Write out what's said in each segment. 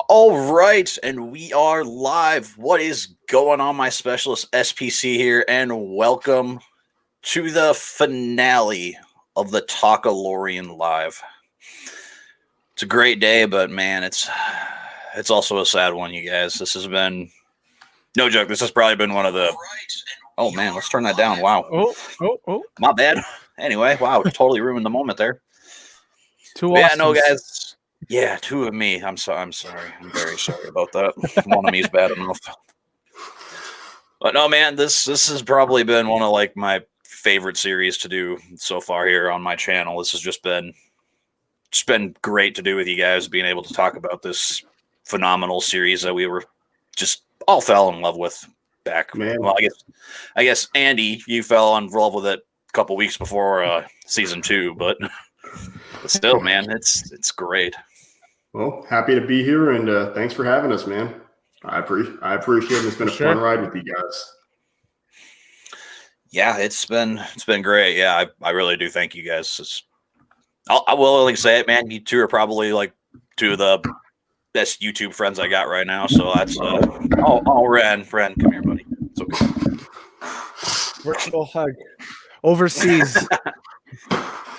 All right, and we are live. What is going on, my specialist SPC here, and welcome to the finale of the Talkalorian live. It's a great day, but man, it's also a sad one, you guys. This has been no joke. This has probably been one of the. Oh man, let's turn that down. Wow. Oh. My bad. Anyway, wow, totally ruined the moment there. Two Yeah, no, Austins. guys. Yeah, two of me. I'm sorry. I'm very sorry about that. One of me is bad enough. But no, man, this has probably been one of like my favorite series to do so far here on my channel. This has just been great to do with you guys, being able to talk about this phenomenal series that we were just all fell in love with back. Man. Well, I guess Andy, you fell in love with it a couple weeks before season 2, but still, man, it's great. Well, happy to be here, and thanks for having us, man. I appreciate it. It's been a fun ride with you guys. Yeah, it's been great. Yeah, I really do thank you guys. I will like say it, man. You two are probably like two of the best YouTube friends I got right now. So that's Ren, come here, buddy. It's okay. Virtual hug. Overseas.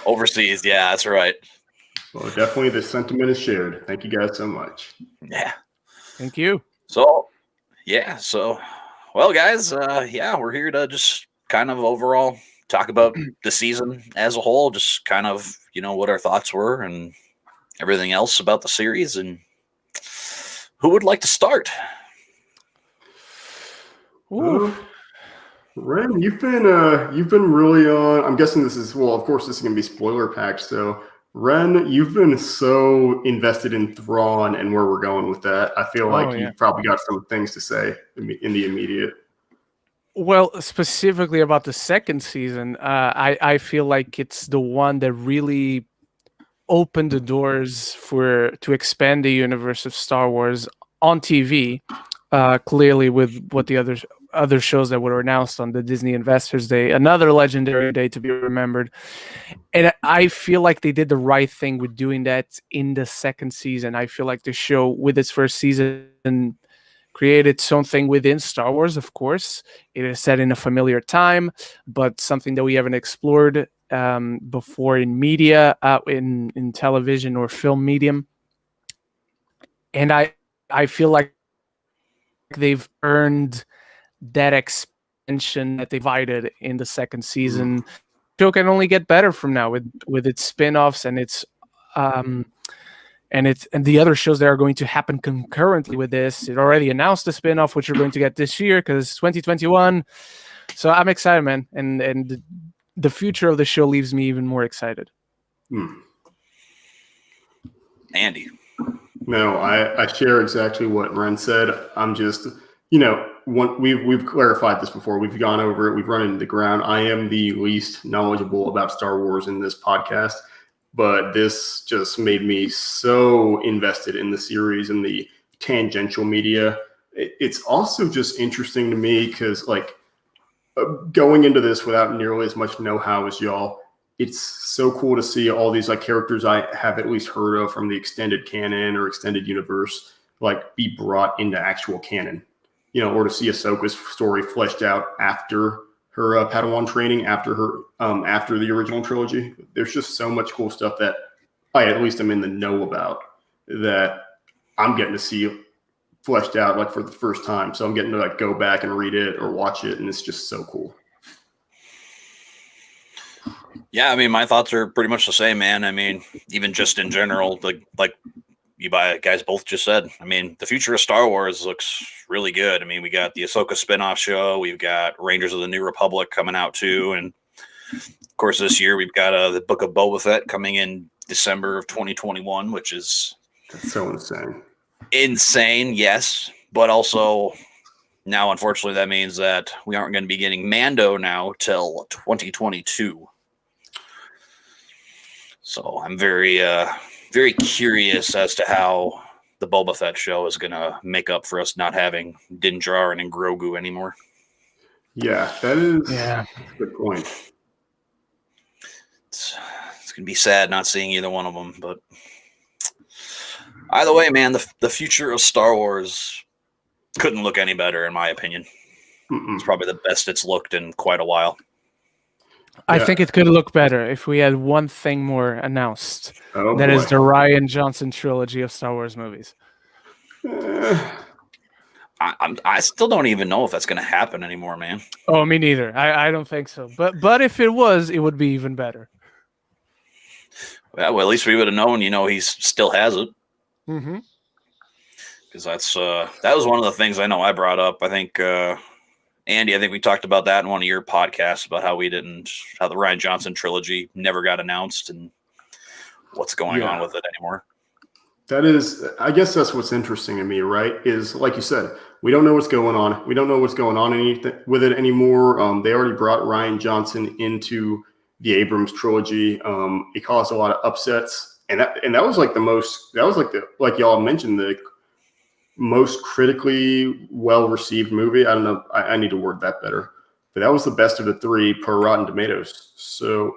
Overseas, yeah, that's right. Well, definitely the sentiment is shared. Thank you guys so much. Yeah. Thank you. So, well, guys, we're here to just kind of overall talk about the season as a whole, just kind of, what our thoughts were and everything else about the series. And who would like to start? Ooh. Ren, you've been really on. I'm guessing this is, well, of course, this is going to be spoiler packed. So, Ren, you've been so invested in Thrawn and where we're going with that. I feel like you've probably got some things to say in the immediate. Well, specifically about the second season, I feel like it's the one that really opened the doors to expand the universe of Star Wars on TV. Clearly, with what the other shows that were announced on the Disney Investors Day, another legendary day to be remembered. And I feel like they did the right thing with doing that in the second season. I feel like the show, with its first season, created something within Star Wars, of course. It is set in a familiar time, but something that we haven't explored before in media, in television or film medium. And I feel like they've earned that expansion that they provided in the second season. The show can only get better from now with its spin-offs and its and the other shows that are going to happen concurrently with this. It already announced the spin-off, which we're going to get this year because it's 2021. So I'm excited, man, and the future of the show leaves me even more excited. Andy. No, I share exactly what Ren said. I'm just, we've clarified this before. We've gone over it. We've run into the ground. I am the least knowledgeable about Star Wars in this podcast, but this just made me so invested in the series and the tangential media. It's also just interesting to me because, going into this without nearly as much know-how as y'all, it's so cool to see all these characters I have at least heard of from the extended canon or extended universe be brought into actual canon, or to see Ahsoka's story fleshed out after her Padawan training, after the original trilogy. There's just so much cool stuff that I at least am in the know about that I'm getting to see fleshed out for the first time. So I'm getting to go back and read it or watch it, and it's just so cool. Yeah, I mean, my thoughts are pretty much the same, man. I mean, even just in general, like you guys both just said, I mean, the future of Star Wars looks really good. I mean, we got the Ahsoka spinoff show. We've got Rangers of the New Republic coming out too. And of course, this year we've got the Book of Boba Fett coming in December of 2021, which is so insane. Insane, yes. But also now, unfortunately, that means that we aren't going to be getting Mando now till 2022. So I'm very, very curious as to how the Boba Fett show is going to make up for us not having Din Djarin and Grogu anymore. Yeah, that is a good point. It's going to be sad not seeing either one of them, but Either way, man, the future of Star Wars couldn't look any better, in my opinion. It's probably the best it's looked in quite a while. I think it could look better if we had one thing more announced. Oh, that boy. is the Rian Johnson trilogy of Star Wars movies. I still don't even know if that's going to happen anymore, man. Oh, me neither. I don't think so. But if it was, it would be even better. Yeah, well, at least we would have known. He still has it. Mm-hmm. Because that was one of the things I know I brought up. I think Andy, I think we talked about that in one of your podcasts about how the Rian Johnson trilogy never got announced and what's going on with it anymore. I guess that's what's interesting to me, right? Is like you said, we don't know what's going on. We don't know what's going on with it anymore. They already brought Rian Johnson into the Abrams trilogy. It caused a lot of upsets, and that was like like y'all mentioned, the most critically well received movie. I don't know. I need to word that better, but that was the best of the three per Rotten Tomatoes. So.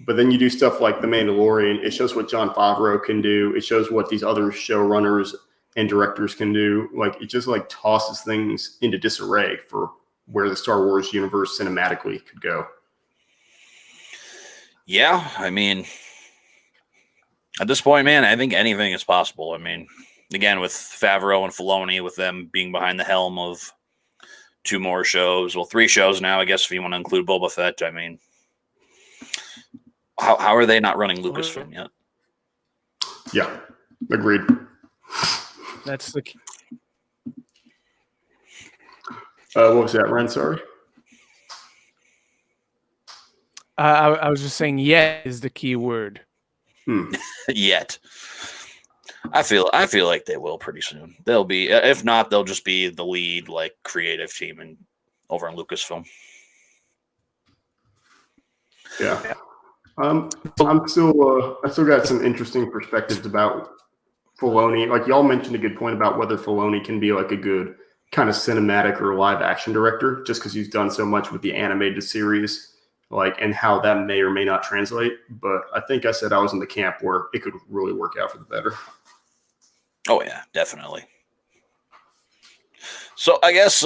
But then you do stuff like The Mandalorian. It shows what Jon Favreau can do. It shows what these other showrunners and directors can do. Like, it just like tosses things into disarray for where the Star Wars universe cinematically could go. Yeah, I mean, at this point, man, I think anything is possible. I mean, again, with Favreau and Filoni, with them being behind the helm of 2 more shows, well, 3 shows now, I guess, if you want to include Boba Fett. I mean, how are they not running Lucasfilm yet? Yeah, agreed. That's the key. What was that, Ren? Sorry. I was just saying, "yet" is the key word. Yet. I feel like they will pretty soon. They'll be, if not, they'll just be the lead like creative team over in Lucasfilm. Yeah. I still got some interesting perspectives about Filoni. Like y'all mentioned a good point about whether Filoni can be like a good kind of cinematic or live action director, just because he's done so much with the animated series, and how that may or may not translate. But I think I said I was in the camp where it could really work out for the better. Oh yeah, definitely. So I guess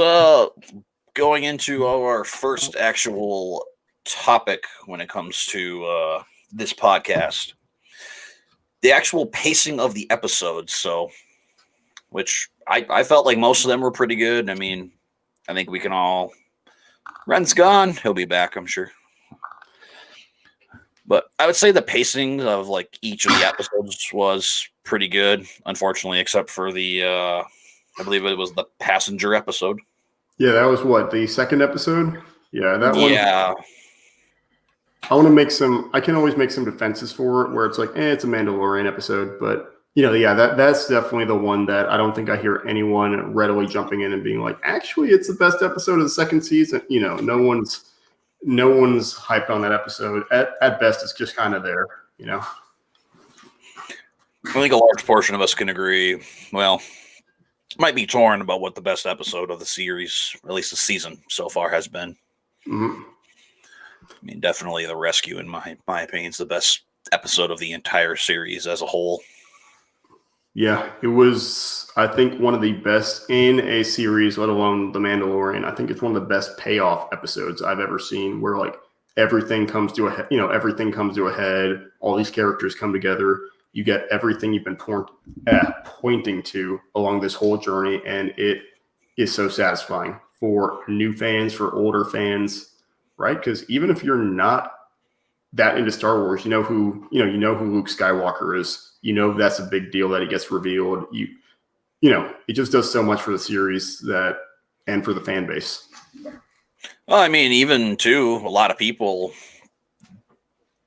going into our first actual topic when it comes to this podcast, the actual pacing of the episodes. So, which I felt like most of them were pretty good. I mean, I think we can all. Ren's gone; he'll be back, I'm sure. But I would say the pacing of like each of the episodes was pretty good. Unfortunately, except for the I believe it was the passenger episode. Yeah, that was what, the second episode? Yeah, that one. Yeah. I can always make some defenses for it where it's like, it's a Mandalorian episode, but that's definitely the one that I don't think I hear anyone readily jumping in and being like, actually, it's the best episode of the second season. No one's hyped on that episode. At best, it's just kind of there, I think a large portion of us can agree. Well, might be torn about what the best episode of the series, or at least the season so far, has been. Mm-hmm. I mean, definitely the rescue, in my opinion, is the best episode of the entire series as a whole. Yeah, it was, I think, one of the best in a series, let alone The Mandalorian. I think it's one of the best payoff episodes I've ever seen, where like everything comes to a head. All these characters come together. You get everything you've been pointing to along this whole journey, and it is so satisfying for new fans, for older fans. Right, because even if you're not that into Star Wars, you know who Luke Skywalker is. That's a big deal that he gets revealed. It just does so much for the series and for the fan base. Well, I mean, even too, a lot of people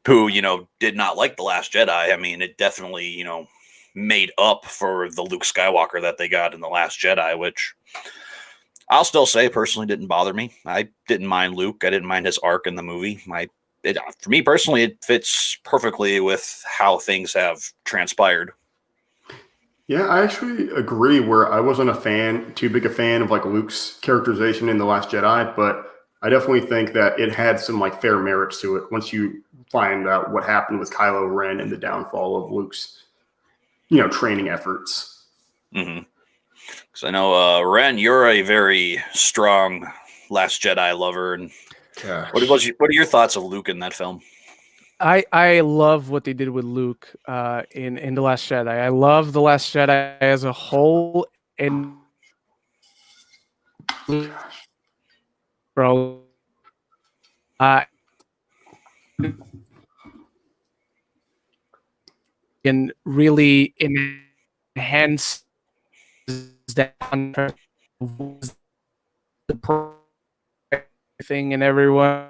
who did not like The Last Jedi. I mean, it definitely made up for the Luke Skywalker that they got in The Last Jedi, which I'll still say personally didn't bother me. I didn't mind Luke. I didn't mind his arc in the movie. For me personally, it fits perfectly with how things have transpired. Yeah, I actually agree where I wasn't too big a fan of like Luke's characterization in The Last Jedi, but I definitely think that it had some like fair merits to it once you find out what happened with Kylo Ren and the downfall of Luke's training efforts. Mm-hmm. Because I know, Ren, you're a very strong Last Jedi lover, and what are your thoughts of Luke in that film? I love what they did with Luke in The Last Jedi. I love The Last Jedi as a whole, and bro, can really enhance that contract of the thing and everyone.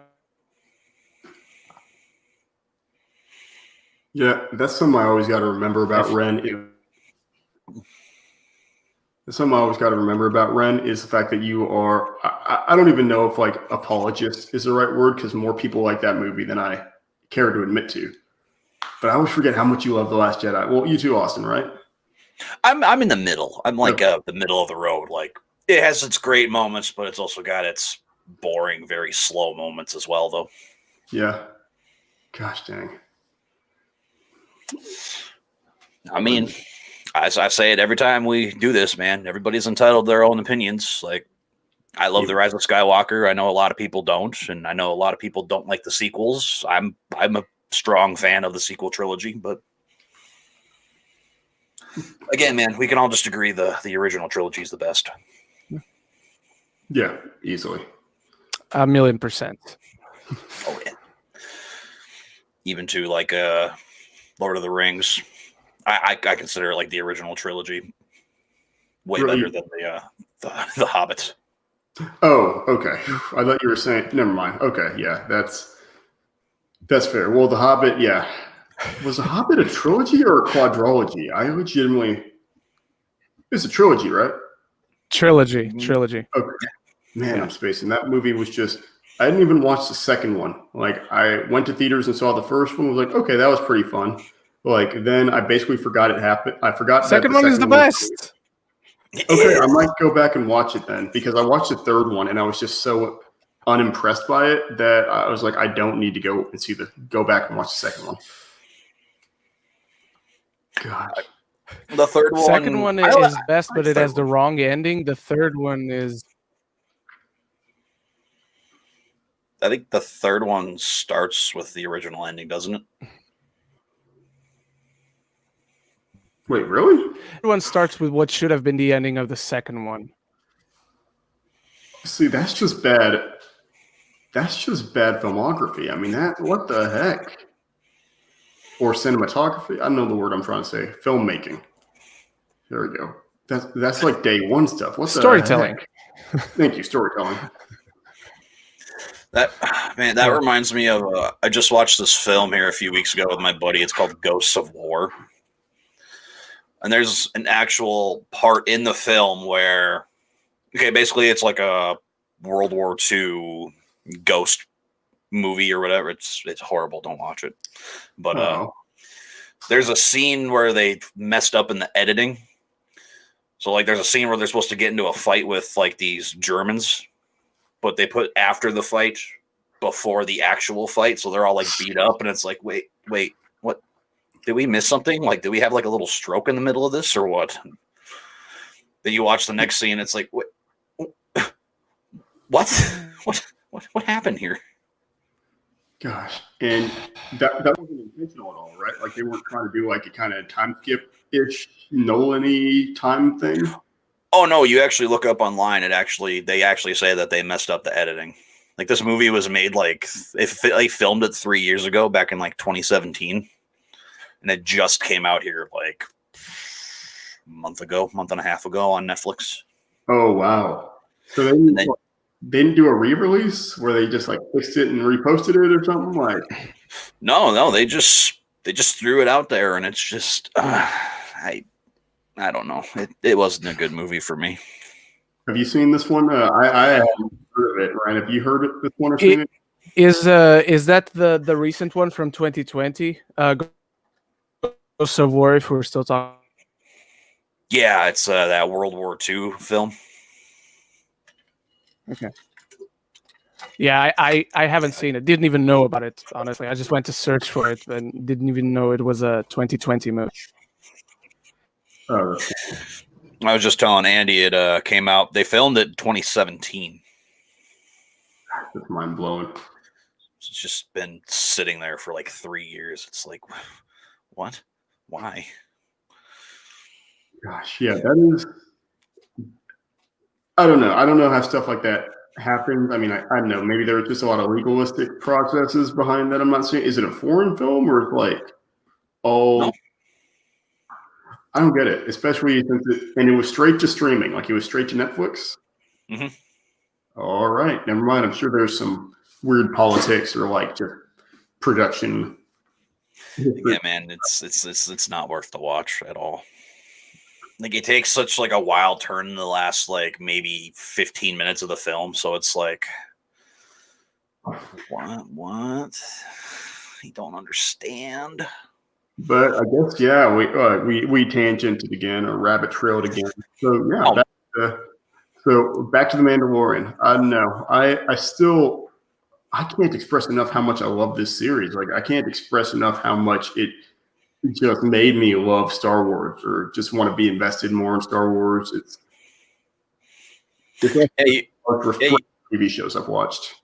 Yeah, that's something I always got to remember about Ren. Something I always got to remember about Ren is the fact that you are. I don't even know if like apologist is the right word, because more people like that movie than I care to admit to. But I always forget how much you love The Last Jedi. Well, you too, Austin, right? I'm in the middle. I'm like the middle of the road. Like, it has its great moments, but it's also got its boring, very slow moments as well, though. Yeah. Gosh dang. I mean, as I say it every time we do this, man, everybody's entitled to their own opinions. Like, I love The Rise of Skywalker. I know a lot of people don't, and I know a lot of people don't like the sequels. I'm a strong fan of the sequel trilogy, but again, man, we can all just agree the original trilogy is the best. Yeah, easily. 1,000,000%. Oh yeah. Even to like Lord of the Rings, I consider it like the original trilogy way better than the Hobbit. Oh, okay. I thought you were saying. Never mind. Okay, yeah, that's fair. Well, The Hobbit, yeah. Was The Hobbit a trilogy or a quadrilogy? I legitimately. It's a trilogy, right? Trilogy. Okay. Man, I'm spacing. That movie was just. I didn't even watch the second one. Like, I went to theaters and saw the first one. Was like, okay, that was pretty fun. Like, then I basically forgot it happened. I forgot. Second one is the best. Okay, I might go back and watch it then, because I watched the third one and I was just so unimpressed by it that I was like, I don't need to go back and watch the second one. God. The third one. Second one is best, but it has the wrong ending. The third one is. I think the third one starts with the original ending, doesn't it? Wait, really? The third one starts with what should have been the ending of the second one. See, that's just bad. That's just bad filmography. I mean, what the heck? Or cinematography? I don't know the word I'm trying to say. Filmmaking. There we go. That's like day one stuff. What storytelling? The heck? Thank you, storytelling. That reminds me of. I just watched this film here a few weeks ago with my buddy. It's called Ghosts of War, and there's an actual part in the film where, basically it's like a World War II ghost movie or whatever. It's horrible. Don't watch it. But there's a scene where they messed up in the editing. So like, there's a scene where they're supposed to get into a fight with like these Germans, but they put after the fight before the actual fight. So they're all like beat up, and it's like, wait, what? Did we miss something? Like, did we have like a little stroke in the middle of this or what? Then you watch the next scene, it's like, what happened here? Gosh, and that wasn't intentional at all, right? Like, they weren't trying to do like a kind of time skip-ish, Nolan-y time thing. Oh no, you actually look up online. They actually say that they messed up the editing. Like, this movie was made they filmed it 3 years ago, back in like 2017, and it just came out here like a month and a half ago on Netflix. Oh wow! So they didn't do a re-release where they just like fixed it and reposted it or something like. No, they just threw it out there, and it's just I don't know. It wasn't a good movie for me. Have you seen this one? I haven't heard of it. Ryan, have you heard of this one or seen it? Is that the recent one from 2020? Ghosts of War, if we're still talking. Yeah, it's that World War II film. Okay. Yeah, I haven't seen it. Didn't even know about it, honestly. I just went to search for it and didn't even know it was a 2020 movie. Oh, I was just telling Andy it came out. They filmed it in 2017. that's mind blowing. It's just been sitting there for like 3 years. It's like, what? Why? Gosh, yeah, that is. I don't know. I don't know how stuff like that happens. I mean, I don't know. Maybe there are just a lot of legalistic processes behind that. I'm not saying. Is it a foreign film or like all? No. I don't get it, especially since it was straight to streaming. Like it was straight to Netflix. Mm-hmm. All right, never mind. I'm sure there's some weird politics or like just production. Yeah, man, it's not worth the watch at all. Like it takes such like a wild turn in the last like maybe 15 minutes of the film, so it's like, what? I don't understand. But I guess yeah, we tangented again or rabbit trailed again. So yeah, back to the Mandalorian. No, I can't express enough how much I love this series. Like I can't express enough how much it just made me love Star Wars or just want to be invested more in Star Wars. It's TV shows I've watched.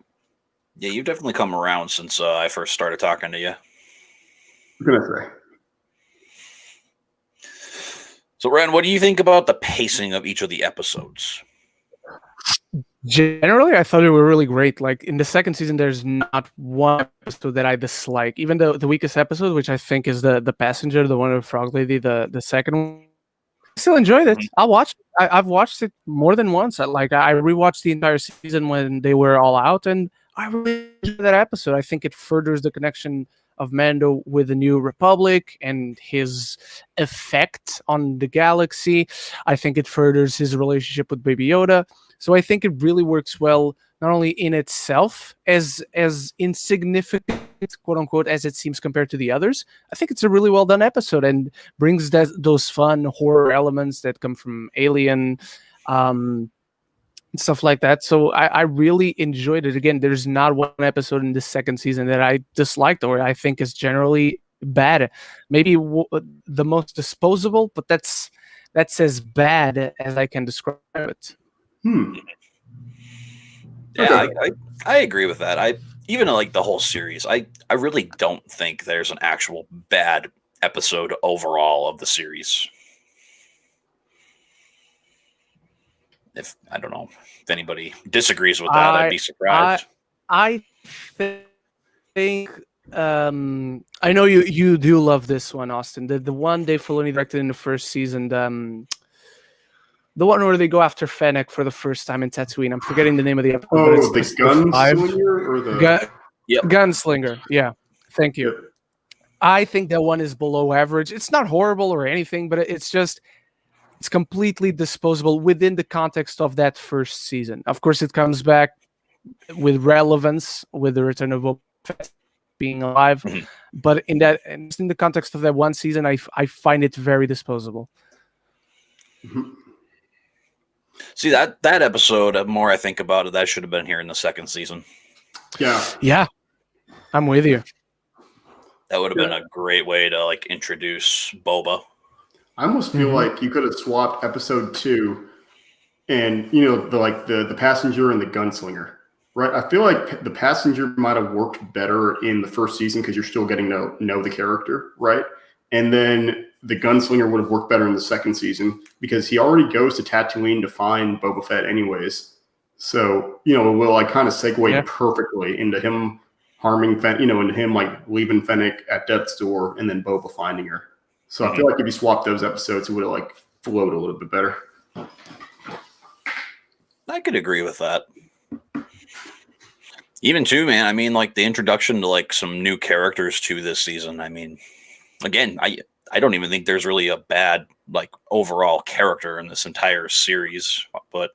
Yeah, you've definitely come around since I first started talking to you. What can I say? So, Ren, what do you think about the pacing of each of the episodes? Generally, I thought they were really great. Like in the second season, there's not one episode that I dislike. Even the weakest episode, which I think is the passenger, the one with Frog Lady, the second one. I still enjoyed it. I'll watch it. I've watched it more than once. I rewatched the entire season when they were all out, and I really enjoyed that episode. I think it furthers the connection of Mando with the New Republic and his effect on the galaxy. I think it furthers his relationship with Baby Yoda. So I think it really works well, not only in itself as insignificant, quote unquote, as it seems compared to the others. I think it's a really well done episode and brings those fun horror elements that come from Alien, stuff like that. So I really enjoyed it. Again, there's not one episode in this second season that I disliked or I think is generally bad. Maybe the most disposable, but that's as bad as I can describe it. Yeah, I agree with that. I even like the whole series. I really don't think there's an actual bad episode overall of the series. If I don't know if anybody disagrees with that, I'd be surprised. I think I know you do love this one, Austin. The one Dave Filoni directed in the first season, the one where they go after Fennec for the first time in Tatooine. I'm forgetting the name of the episode. Oh, the Gunslinger or the Gunslinger. Yeah, thank you. Yep. I think that one is below average. It's not horrible or anything, but it's completely disposable within the context of that first season. Of course, it comes back with relevance with the return of Boba Fett being alive, but in the context of that one season, I find it very disposable. See that episode, the more I think about it, that should have been here in the second season. Yeah, I'm with you. That would have been a great way to like introduce Boba. I almost feel like you could have swapped episode 2 and the passenger and the gunslinger, right? I feel like the passenger might have worked better in the first season because you're still getting to know the character, right? And then the gunslinger would have worked better in the second season because he already goes to Tatooine to find Boba Fett anyways. So, it will like kind of segue perfectly into him harming Fennec, into him like leaving Fennec at death's door and then Boba finding her. So I feel like if you swap those episodes, it would have like flowed a little bit better. I could agree with that. Even too, man. I mean, like the introduction to like some new characters to this season. I mean, again, I don't even think there's really a bad like overall character in this entire series, but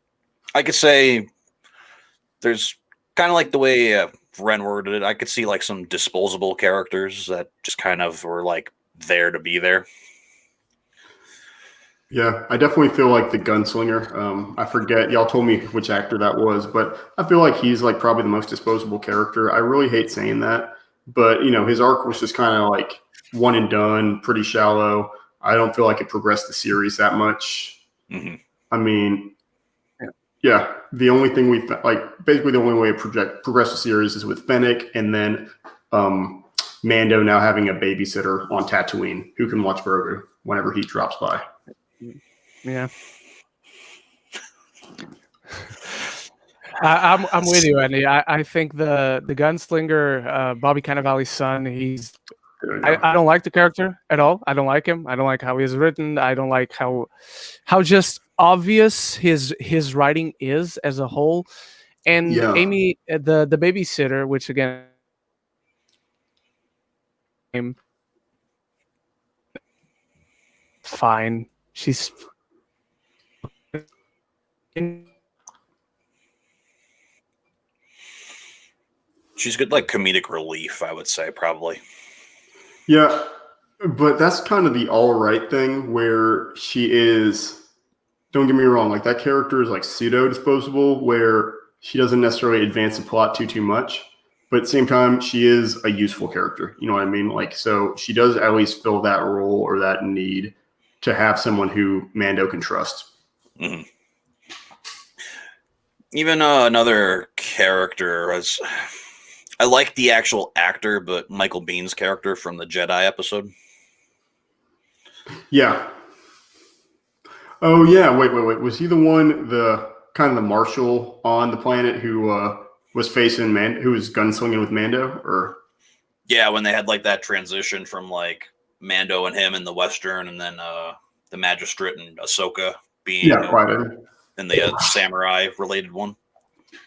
I could say there's kind of like the way Ren worded it. I could see like some disposable characters that just kind of were like there to be there. Yeah, I definitely feel like the gunslinger. I forget, y'all told me which actor that was, but I feel like he's like probably the most disposable character. I really hate saying that, but his arc was just kind of like one and done, pretty shallow. I don't feel like it progressed the series that much. Mm-hmm. I mean, yeah, the only thing basically the only way to progress the series is with Fennec, and then Mando now having a babysitter on Tatooine who can watch Grogu whenever he drops by. Yeah. I'm with you, Andy. I think the gunslinger, Bobby Cannavale's son, I don't like the character at all. I don't like him. I don't like how he's written. I don't like how just obvious his writing is as a whole. And Amy, the babysitter, which again, fine. She's good, like comedic relief, I would say, probably. Yeah, but that's kind of the all right thing where she is. Don't get me wrong, like that character is like pseudo disposable, where she doesn't necessarily advance the plot too much, but at the same time, she is a useful character. You know what I mean? Like, so she does at least fill that role or that need to have someone who Mando can trust. Mm-hmm. Even another character was. I like the actual actor, but Michael Bihn's character from the Jedi episode. Yeah. Oh yeah. Wait. Was he the one, the kind of the marshal on the planet who was facing who was gunslinging with Mando, or? Yeah, when they had like that transition from like Mando and him in the Western, and then the Magistrate and Ahsoka being in the samurai related one.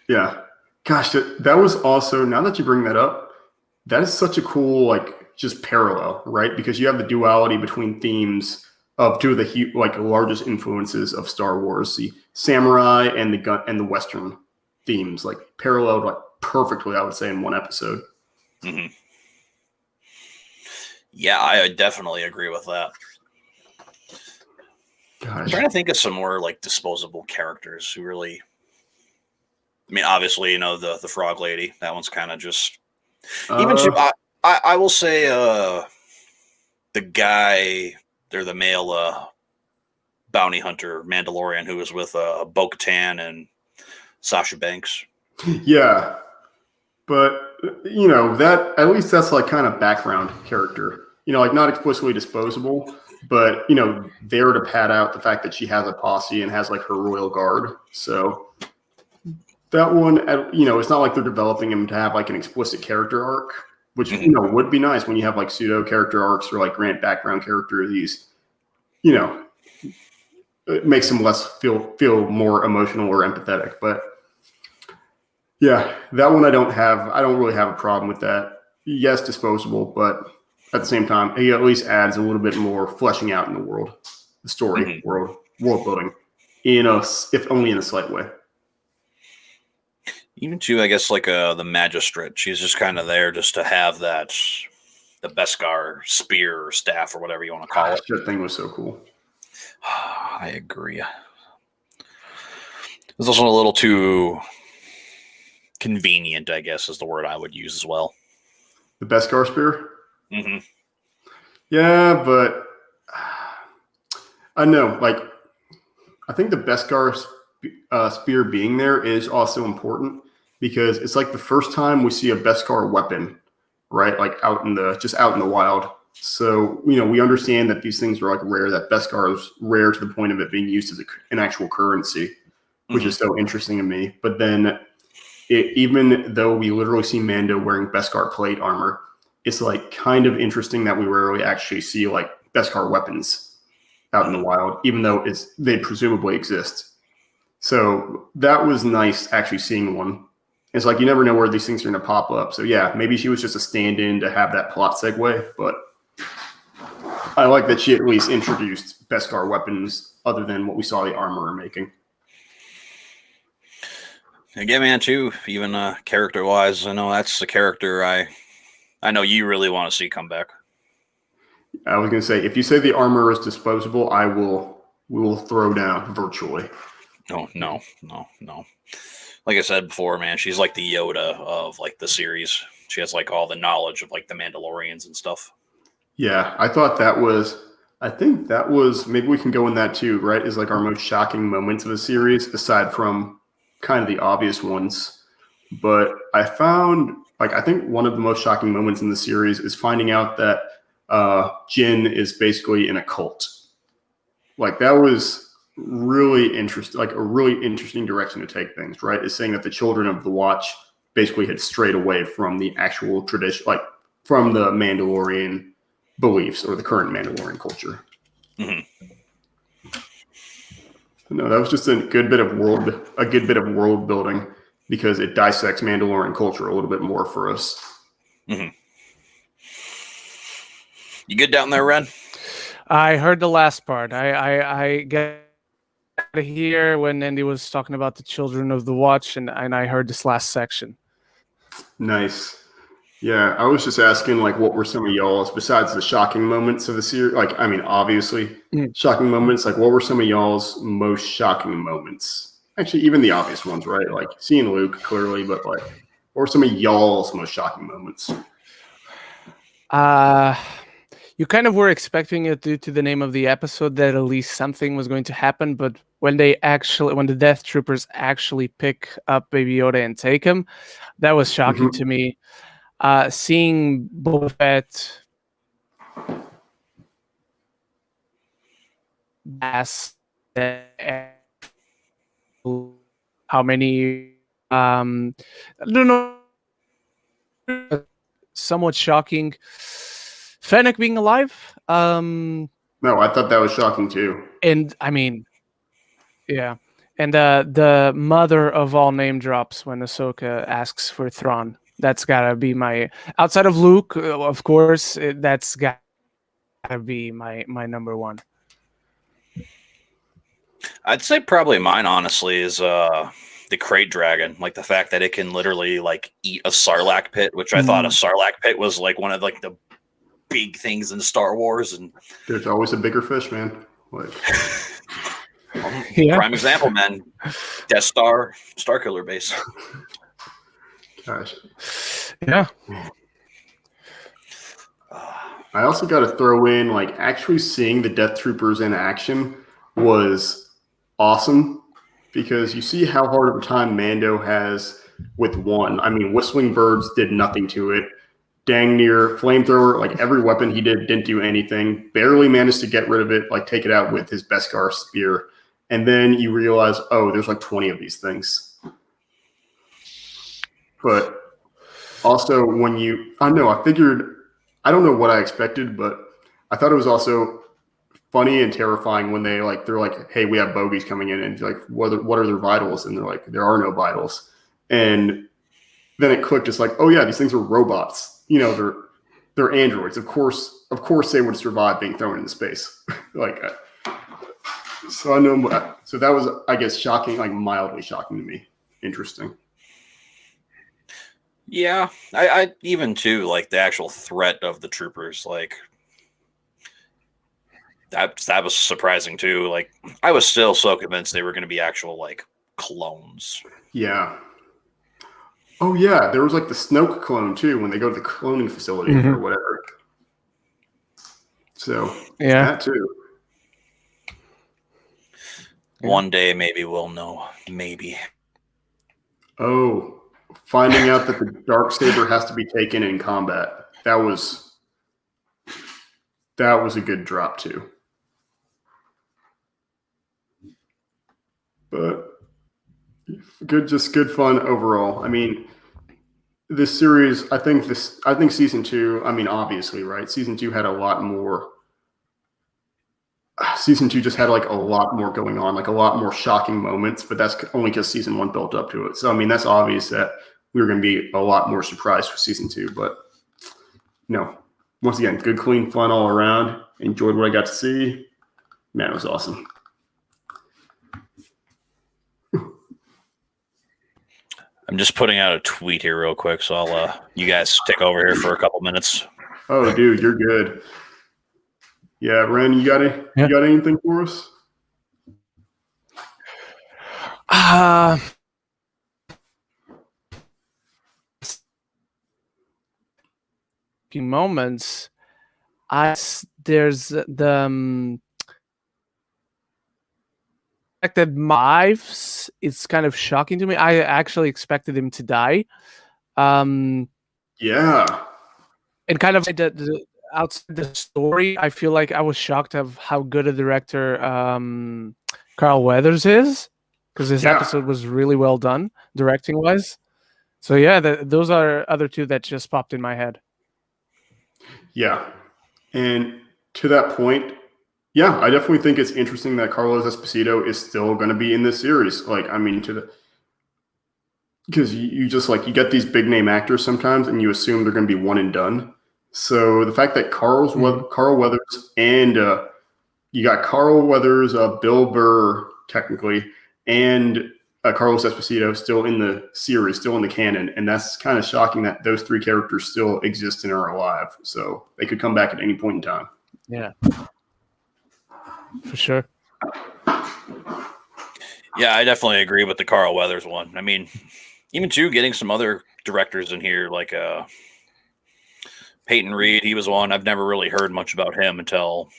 Yeah. Gosh, that was also, now that you bring that up, that is such a cool, like, just parallel, right? Because you have the duality between themes of two of the largest influences of Star Wars, the samurai and the Western themes, like paralleled like perfectly, I would say, in one episode. Mm-hmm. Yeah, I definitely agree with that. Gosh. I'm trying to think of some more like disposable characters who really. I mean, obviously, the frog lady. That one's kind of just. Even I will say, the guy, they're the male bounty hunter Mandalorian who was with Bo-Katan and Sasha Banks. Yeah, but that at least that's like kind of background character. Like not explicitly disposable, but there to pad out the fact that she has a posse and has like her royal guard. So. That one, it's not like they're developing him to have like an explicit character arc, which would be nice when you have like pseudo character arcs or like grant background character. These, it makes them less feel more emotional or empathetic. But yeah, that one I don't really have a problem with that. Yes, disposable, but at the same time, he at least adds a little bit more fleshing out in the world, the story, world building, if only in a slight way. Even too, I guess, like the Magistrate. She's just kind of there just to have the Beskar spear or staff or whatever you want to call it. That thing was so cool. I agree. It was also a little too convenient, I guess, is the word I would use as well. The Beskar spear? Mm-hmm. Yeah, but I know, like, I think the Beskar spear being there is also important because it's like the first time we see a Beskar weapon, right? Like out in the wild. So, we understand that these things are like rare, that Beskar is rare to the point of it being used as an actual currency, which is so interesting to me. But then even though we literally see Mando wearing Beskar plate armor, it's like kind of interesting that we rarely actually see like Beskar weapons out in the wild, even though they presumably exist. So that was nice actually seeing one. It's like you never know where these things are going to pop up. So yeah, maybe she was just a stand-in to have that plot segue, but I like that she at least introduced Beskar weapons other than what we saw the armorer making. Again, man, too, even character-wise, I know that's the character I know you really want to see come back. I was going to say, if you say the armorer is disposable, we will throw down virtually. No. Like I said before, man, she's like the Yoda of like the series. She has like all the knowledge of like the Mandalorians and stuff. Yeah, I thought that was I think that was, maybe we can go in that too, right? Is like our most shocking moments of the series, aside from kind of the obvious ones. But I found, like, I think one of the most shocking moments in the series is finding out that Jin is basically in a cult. Like, that was really interesting, like a really interesting direction to take things, right? Is saying that the children of the Watch basically had strayed away from the actual tradition, like from the Mandalorian beliefs or the current Mandalorian culture. Mhm. No, that was just a good bit of world building because it dissects Mandalorian culture a little bit more for us. Mm-hmm. You good down there, Ren? I heard the last part. I get here when Andy was talking about the Children of the Watch, and I heard this last section. Nice. Yeah, I was just asking, like, what were some of y'all's, besides the shocking moments of the series? Like, I mean, obviously, shocking moments. Like, what were some of y'all's most shocking moments? Actually, even the obvious ones, right? Like, seeing Luke, clearly, but, like, what were some of y'all's most shocking moments? You kind of were expecting it due to the name of the episode that at least something was going to happen, but when the Death Troopers actually pick up Baby Yoda and take him, that was shocking to me. Seeing Boba Fett ask how many I don't know, somewhat shocking. Fennec being alive, No, I thought that was shocking too. and I mean, yeah, and the mother of all name drops when Ahsoka asks for Thrawn. That's gotta be my, outside of Luke, of course. That's gotta be my number one. I'd say probably mine, honestly, is the crate dragon. Like the fact that it can literally like eat a sarlacc pit, which I thought a sarlacc pit was like one of like the big things in Star Wars. And there's always a bigger fish, man. Like, Yeah. Prime example, man. Death Star, Starkiller base. gosh. Yeah. I also got to throw in, like, actually seeing the Death Troopers in action was awesome because you see how hard of a time Mando has with one. I mean, Whistling Birds did nothing to it. Dang near flamethrower, like every weapon he didn't do anything. Barely managed to get rid of it, like take it out with his Beskar spear. And then you realize, oh, there's like 20 of these things. But also when I don't know, I don't know what I expected, but I thought it was also funny and terrifying when they're like, hey, we have bogies coming in, and like, what are their vitals? And they're like, there are no vitals. And then it clicked, it's like, oh yeah, these things are robots. You know, they're androids. Of course they would survive being thrown into space. Like, so I know. So that was, I guess, shocking, like mildly shocking to me. Interesting. Yeah, I even too, like the actual threat of the troopers, like that was surprising too. Like I was still so convinced they were going to be actual like clones. Yeah. Oh yeah, there was like the Snoke clone too when they go to the cloning facility or whatever. So Yeah. that too. One day maybe we'll know. Maybe. Oh, finding out that the Darksaber has to be taken in combat. That was a good drop too. But just good fun overall. I mean, this series, I think season 2, I mean, obviously, right? Season 2 had a lot more. Season 2 just had like a lot more going on, like a lot more shocking moments, but that's only because season 1 built up to it. So, I mean, that's obvious that we were going to be a lot more surprised for season 2, but no, once again, good, clean fun all around. Enjoyed what I got to see. Man, it was awesome. I'm just putting out a tweet here real quick, so I'll you guys take over here for a couple minutes. Oh, dude, you're good. Yeah, Ren, you got anything for us? Moments. There's the fact that Mives is kind of shocking to me. I actually expected him to die. Yeah. And kind of outside the story, I feel like I was shocked of how good a director Carl Weathers is, because this episode was really well done directing wise. So yeah, those are other two that just popped in my head. Yeah. And to that point, yeah, I definitely think it's interesting that Carlos Esposito is still going to be in this series. Like, I mean, because you just like, you get these big name actors sometimes and you assume they're going to be one and done. So the fact that Carl Weathers and you got Carl Weathers, Bill Burr, technically, and Carlos Esposito still in the series, still in the canon. And that's kind of shocking that those three characters still exist and are alive. So they could come back at any point in time. Yeah. For sure. Yeah, I definitely agree with the Carl Weathers one. I mean, even too, getting some other directors in here, like Peyton Reed, he was one. I've never really heard much about him until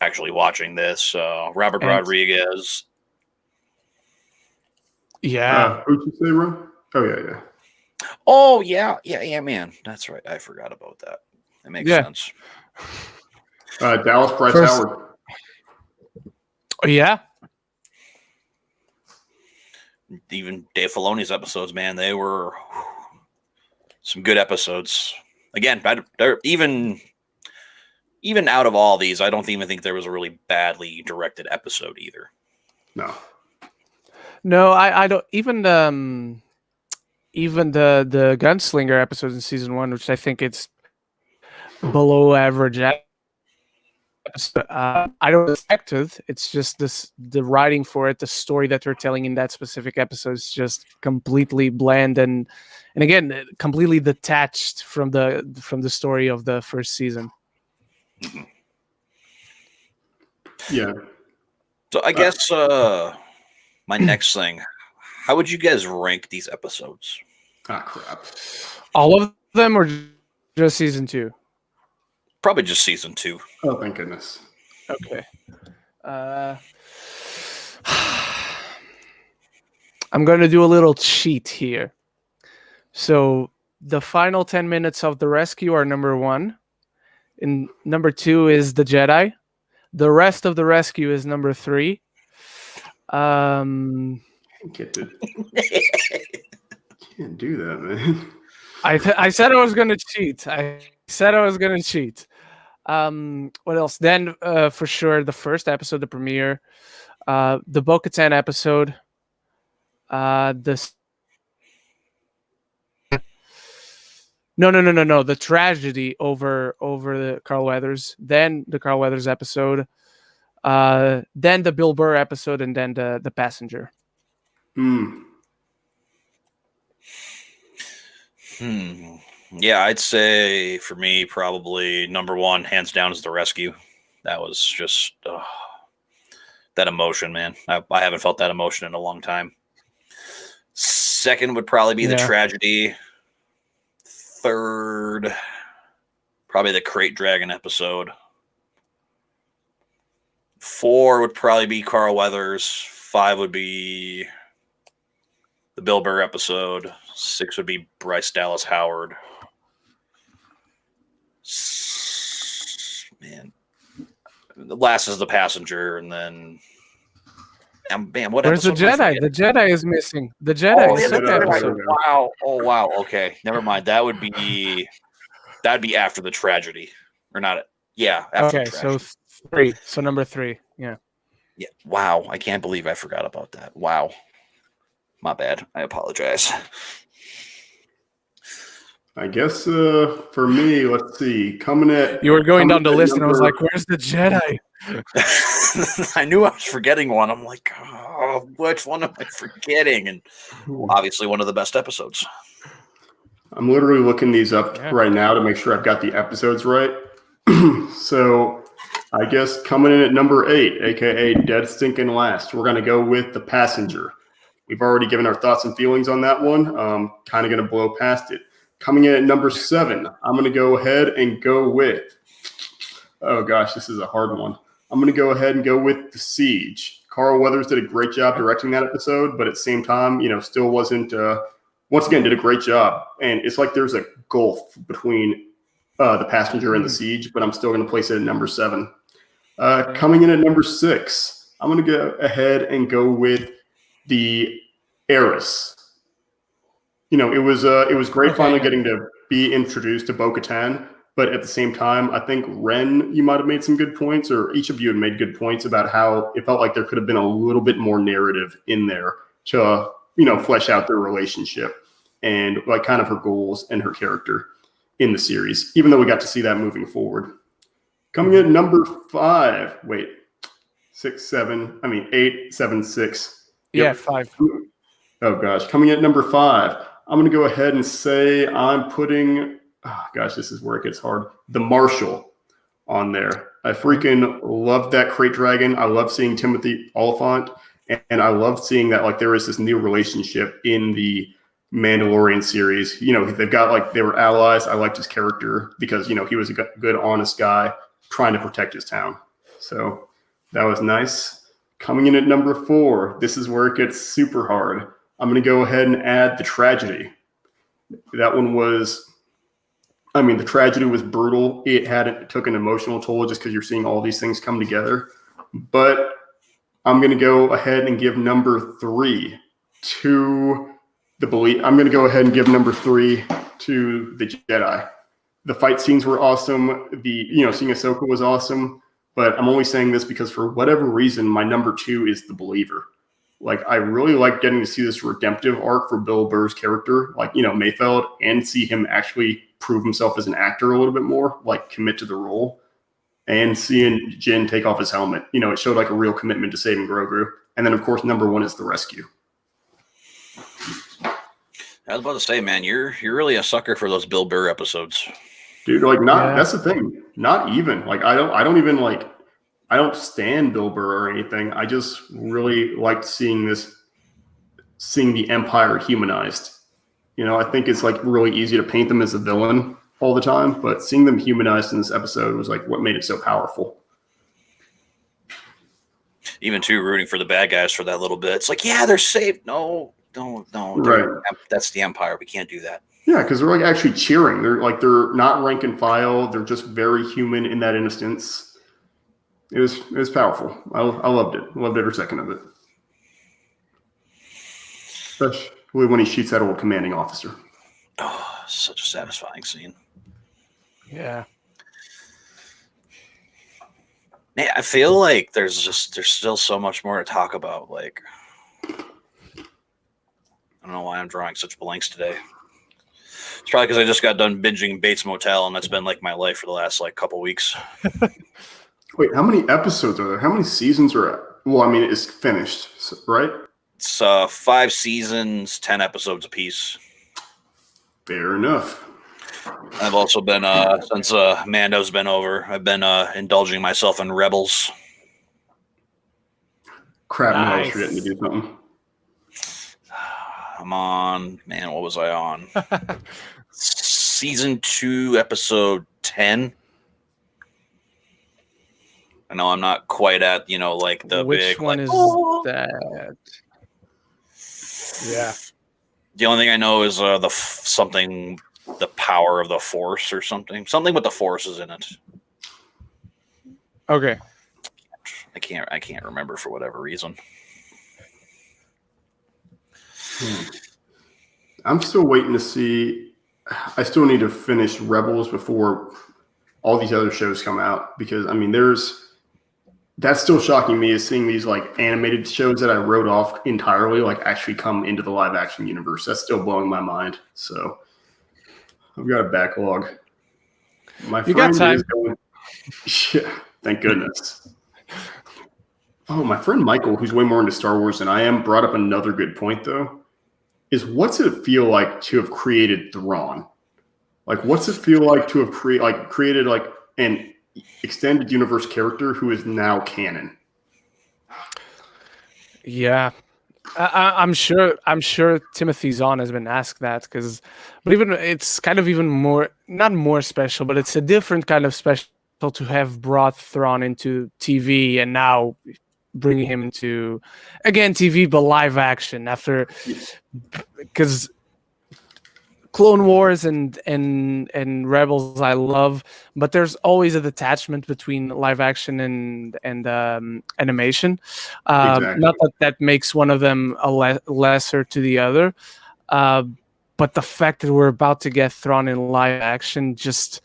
actually watching this. Robert Rodriguez. Yeah. Who'd you say, Ron? Oh, yeah. Oh, yeah, man. That's right. I forgot about that. That makes sense. Dallas Bryce Howard. Yeah. Even Dave Filoni's episodes, man, they were some good episodes. Again, they're even out of all these, I don't even think there was a really badly directed episode either. No, I don't. Even the Gunslinger episodes in season 1, which I think it's below average. I don't expect it. It's just the writing for it, the story that they're telling in that specific episode is just completely bland and again completely detached from the story of the first season. Yeah. So I guess my next thing, how would you guys rank these episodes? Crap. All of them or just season 2? Probably just season 2. Oh, thank goodness. Okay. I'm going to do a little cheat here. So the final 10 minutes of the rescue are number 1. And number 2 is the Jedi. The rest of the rescue is number 3. Can't do that, man. I said I was going to cheat. What else? Then for sure, the first episode, the premiere, the Bo-Katan episode, No, the tragedy over the Carl Weathers, then the Carl Weathers episode, then the Bill Burr episode, and then the Passenger. Yeah, I'd say for me, probably number 1, hands down, is the rescue. That was just that emotion, man. I haven't felt that emotion in a long time. Second would probably be the tragedy. Third, probably the Crate Dragon episode. 4 would probably be Carl Weathers. 5 would be the Bill Burr episode. 6 would be Bryce Dallas Howard. Man, the last is the Passenger, and then what? Where's the Jedi? The Jedi is missing. The Jedi is the episode. Wow! Oh wow! Okay, never mind. That'd be after the tragedy, or not? Yeah. After okay, the tragedy. so 3. So number 3. Yeah. Yeah. Wow! I can't believe I forgot about that. Wow. My bad. I apologize. I guess for me, let's see. You were going down the list, and I was like, "Where's the Jedi?" I knew I was forgetting one. I'm like, oh, which one am I forgetting? And obviously, one of the best episodes. I'm literally looking these up right now to make sure I've got the episodes right. So I guess coming in at number 8, aka Dead Stinking Last, we're going to go with The Passenger. We've already given our thoughts and feelings on that one. Kind of going to blow past it. Coming in at number 7, I'm going to go ahead and go with Oh gosh, this is a hard one. I'm going to go ahead and go with The Siege. Carl Weathers did a great job directing that episode, but at the same time, still wasn't. Once again, did a great job, and it's like there's a gulf between The Passenger and The Siege, but I'm still going to place it at number 7. Coming in at number 6, I'm going to go ahead and go with The Heiress. It was great finally getting to be introduced to Bo-Katan, but at the same time, I think Ren, you might have made some good points, or each of you had made good points about how it felt like there could have been a little bit more narrative in there to, flesh out their relationship and like kind of her goals and her character in the series, even though we got to see that moving forward. Coming in at number 5, 8, 7, 6. Yeah, 5. Oh gosh, coming in at number 5, I'm going to go ahead and say I'm putting, this is where it gets hard, The Marshal on there. I freaking love that crate dragon. I love seeing Timothy Oliphant, and I love seeing that like there is this new relationship in the Mandalorian series. They've got like they were allies. I liked his character because he was a good, honest guy trying to protect his town. So that was nice. Coming in at number 4, this is where it gets super hard. I'm going to go ahead and add The Tragedy. That one was, the tragedy was brutal. It took an emotional toll just because you're seeing all these things come together. But I'm going to go ahead and give number 3 to I'm going to go ahead and give number 3 to The Jedi. The fight scenes were awesome. Seeing Ahsoka was awesome. But I'm only saying this because for whatever reason, my number 2 is The Believer. Like, I really like getting to see this redemptive arc for Bill Burr's character, like, Mayfeld, and see him actually prove himself as an actor a little bit more, like commit to the role. And seeing Jin take off his helmet, it showed like a real commitment to saving Grogu. And then, of course, number 1 is The Rescue. I was about to say, man, you're really a sucker for those Bill Burr episodes. Dude, that's the thing. Not even. Like, I don't stand Bill Burr or anything. I just really liked seeing the Empire humanized. I think it's like really easy to paint them as a villain all the time, but seeing them humanized in this episode was like what made it so powerful. Even too rooting for the bad guys for that little bit. It's like, yeah, they're safe. No. Right. That's the Empire. We can't do that. Yeah, because they're like actually cheering. They're not rank and file. They're just very human in that instance. It was powerful. I loved it. Loved every second of it. Especially when he shoots that old commanding officer. Oh, such a satisfying scene. Yeah. Man, I feel like there's still so much more to talk about. Like, I don't know why I'm drawing such blanks today. It's probably because I just got done binging Bates Motel, and that's been like my life for the last like couple weeks. Wait, how many episodes are there? How many seasons are? Well, it's finished, right? It's 5 seasons, 10 episodes apiece. Fair enough. I've also been since Mando's been over, I've been indulging myself in Rebels. Crap, Nice. now I was forgetting to do something. I'm on, man, what was I on? Season 2, episode 10. I know I'm not quite at, like the Which big. one like, is that? Yeah. The only thing I know is the power of the Force or something. Something with the Force is in it. Okay. I can't remember for whatever reason. I'm still waiting to see. I still need to finish Rebels before all these other shows come out because that's still shocking me is seeing these like animated shows that I wrote off entirely like actually come into the live action universe. That's still blowing my mind. So I've got a backlog. You got time. Yeah, thank goodness. Oh, my friend Michael, who's way more into Star Wars than I am, brought up another good point though. Is what's it feel like to have created Thrawn? Like, what's it feel like to have created like an extended universe character who is now canon? Yeah, I'm sure Timothy Zahn has been asked that but even it's kind of even more not more special, but it's a different kind of special to have brought Thrawn into TV and now bringing him into again TV but live action after, because Clone Wars and Rebels I love, but there's always a detachment between live action and animation. Exactly. Not that makes one of them a lesser to the other, but the fact that we're about to get Thrawn in live action, just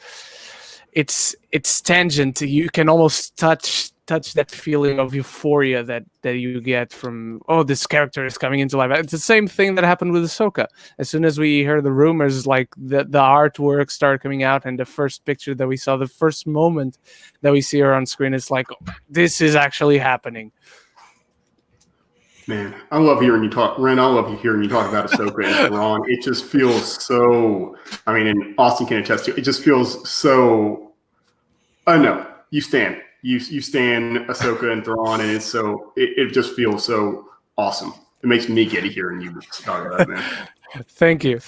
it's tangent. You can almost touch that feeling of euphoria that you get from, oh, this character is coming into live. It's the same thing that happened with Ahsoka. As soon as we heard the rumors, like the artwork started coming out, and the first picture that we saw, the first moment that we see her on screen, it's like, this is actually happening. Man, I love hearing you talk, Ren. I love hearing you talk about Ahsoka and Thrawn. It just feels so. I mean, and Austin can attest to it. It just feels so. I know you stand. You stand Ahsoka and Thrawn, and it's so. It just feels so awesome. It makes me giddy hearing you talk about it, man. Thank you.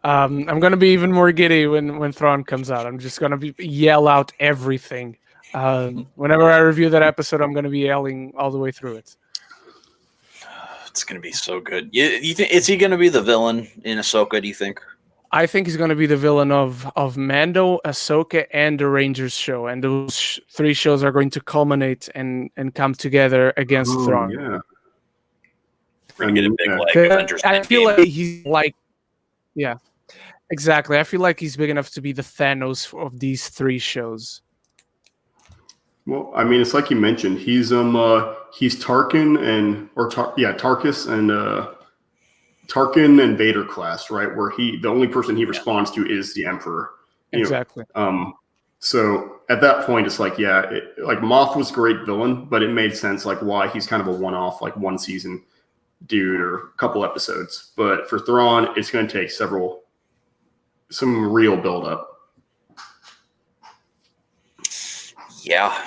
I'm gonna be even more giddy when Thrawn comes out. I'm just gonna yell out everything. Whenever I review that episode, I'm gonna be yelling all the way through it. It's gonna be so good. You think, is he gonna be the villain in Ahsoka? Do you think? I think he's going to be the villain of Mando, Ahsoka, and the Rangers show, and those three shows are going to culminate and come together against Thrawn. Yeah, We're gonna get a big like Avengers. I feel like he's like, yeah, exactly. I feel like he's big enough to be the Thanos of these three shows. Well, I mean, it's like you mentioned. He's Tarkin and Tarkus and. Tarkin and Vader class, right? Where the only person he responds to is the Emperor. Exactly. So at that point, it's like, like Moff was a great villain, but it made sense like why he's kind of a one-off, like one season dude or a couple episodes. But for Thrawn, it's going to take some real build-up. Yeah.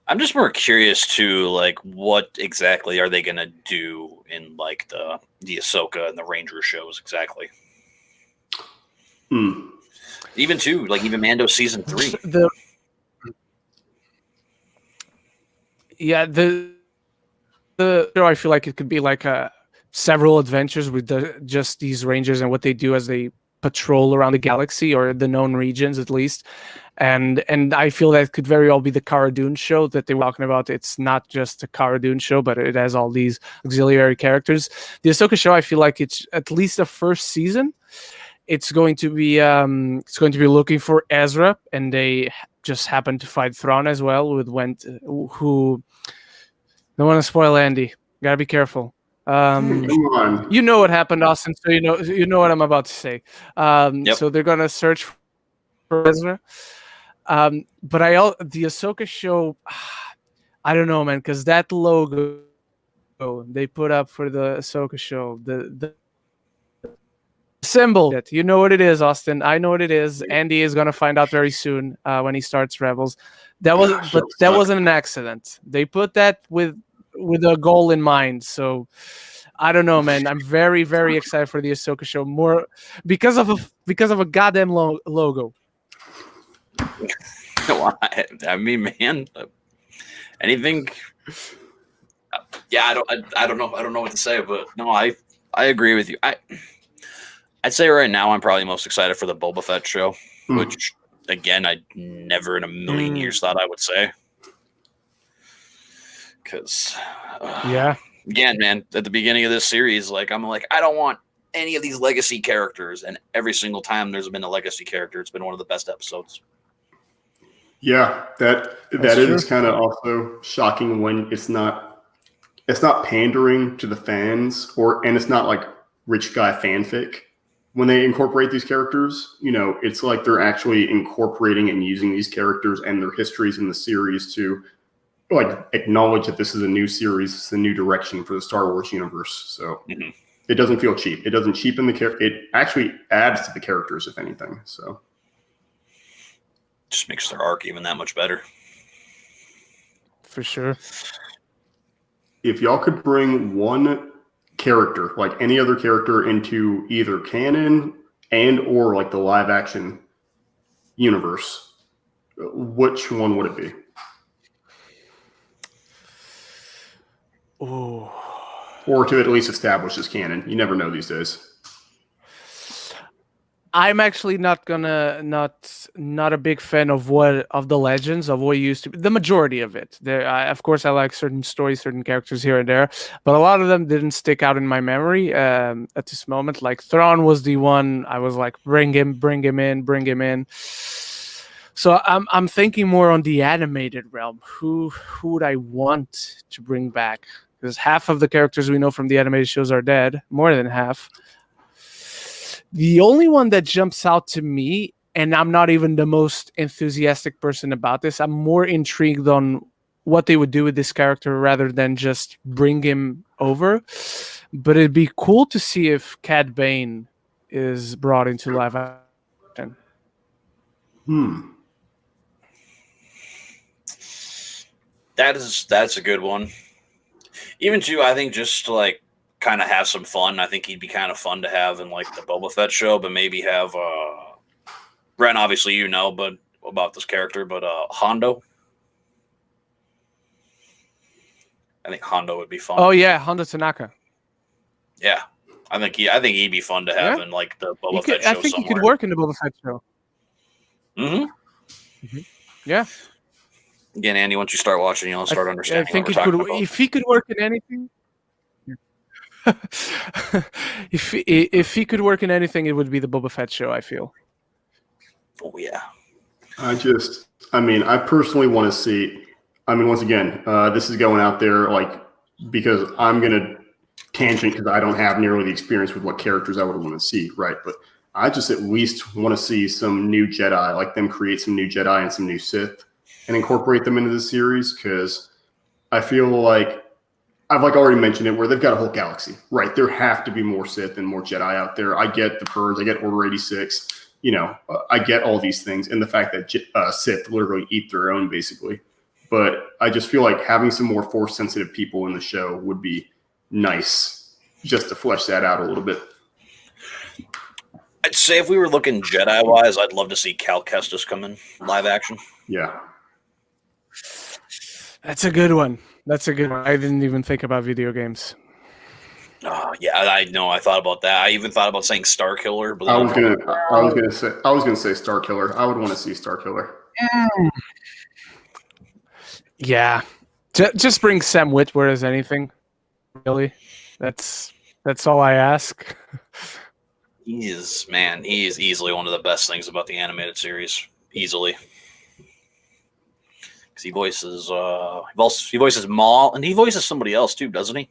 I'm just more curious to like what exactly are they gonna do in like the Ahsoka and the Ranger shows exactly. Even Mando season 3. The show, I feel like it could be like several adventures with just these Rangers and what they do as they patrol around the galaxy or the known regions at least. And I feel that could very well be the Cara Dune show that they were talking about. It's not just a Cara Dune show, but it has all these auxiliary characters. The Ahsoka show, I feel like it's at least the first season. It's going to be looking for Ezra, and they just happen to fight Thrawn as well with who. Don't want to spoil Andy. Gotta be careful. Come on. You know what happened, Austin. So you know what I'm about to say. Yep. So they're gonna search for Ezra. But the Ahsoka show, I don't know, man, because that logo they put up for the Ahsoka show, the symbol, you know what it is, Austin. I know what it is. Andy is gonna find out very soon when he starts Rebels. That wasn't an accident. They put that with a goal in mind. So I don't know, man. I'm very, very excited for the Ahsoka show, more because of a goddamn logo. I mean, man, anything. Yeah, I don't know what to say, but no, I agree with you. I'd say right now I'm probably most excited for the Boba Fett show, which again I never in a million years thought I would say. Because again, man, at the beginning of this series, like I'm like I don't want any of these legacy characters, and every single time there's been a legacy character, it's been one of the best episodes. Yeah, that is kind of also shocking when it's not pandering to the fans and it's not like rich guy fanfic when they incorporate these characters. It's like they're actually incorporating and using these characters and their histories in the series to like acknowledge that this is a new series, it's a new direction for the Star Wars universe. So it doesn't feel cheap. It doesn't cheapen the character. It actually adds to the characters, if anything. So. Just makes their arc even that much better. For sure. If y'all could bring one character, like any other character, into either canon and or like the live action universe, which one would it be? Ooh. Or to at least establish as canon. You never know these days. I'm actually not a big fan of the legends of what used to be. The majority of it. Of course, I like certain stories, certain characters here and there, but a lot of them didn't stick out in my memory at this moment. Like Thrawn was the one I was like, bring him in. So I'm thinking more on the animated realm. Who would I want to bring back? Because half of the characters we know from the animated shows are dead, more than half. The only one that jumps out to me, and I'm not even the most enthusiastic person about this, I'm more intrigued on what they would do with this character rather than just bring him over. But it'd be cool to see if Cad Bane is brought into live action. That's a good one. Even too, I think just to like kind of have some fun. I think he'd be kind of fun to have in like the Boba Fett show, but maybe have Ren, obviously you know, but about this character, but Hondo. I think Hondo would be fun. Oh yeah, Hondo Tanaka. Yeah. I think he'd be fun to have in like the Boba Fett show. I think somewhere. he could work in the Boba Fett show. Yeah. Again, Andy, once you start watching, you'll start understanding. I think what we're talking about. if he could work in anything. if he could work in anything, it would be the Boba Fett show, I feel. Oh yeah. I personally want to see. Once again, this is going out there like because I'm gonna tangent because I don't have nearly the experience with what characters I would want to see, right? But I just at least want to see some new Jedi, like them create some new Jedi and some new Sith, and incorporate them into the series because I feel like. I've like already mentioned it where they've got a whole galaxy, right? There have to be more Sith and more Jedi out there. I get the Purge, I get Order 86, I get all these things and the fact that Sith literally eat their own basically. But I just feel like having some more Force sensitive people in the show would be nice just to flesh that out a little bit. I'd say if we were looking Jedi wise, I'd love to see Cal Kestis come in live action. Yeah. That's a good one. I didn't even think about video games. Oh yeah, I know. I thought about that. I even thought about saying Star Killer. But I was gonna say Star Killer. I would want to see Star Killer. Yeah, just bring Sam Witwer as anything. Really, that's all I ask. He is easily one of the best things about the animated series. Easily. Because he voices Maul, and he voices somebody else too, doesn't he?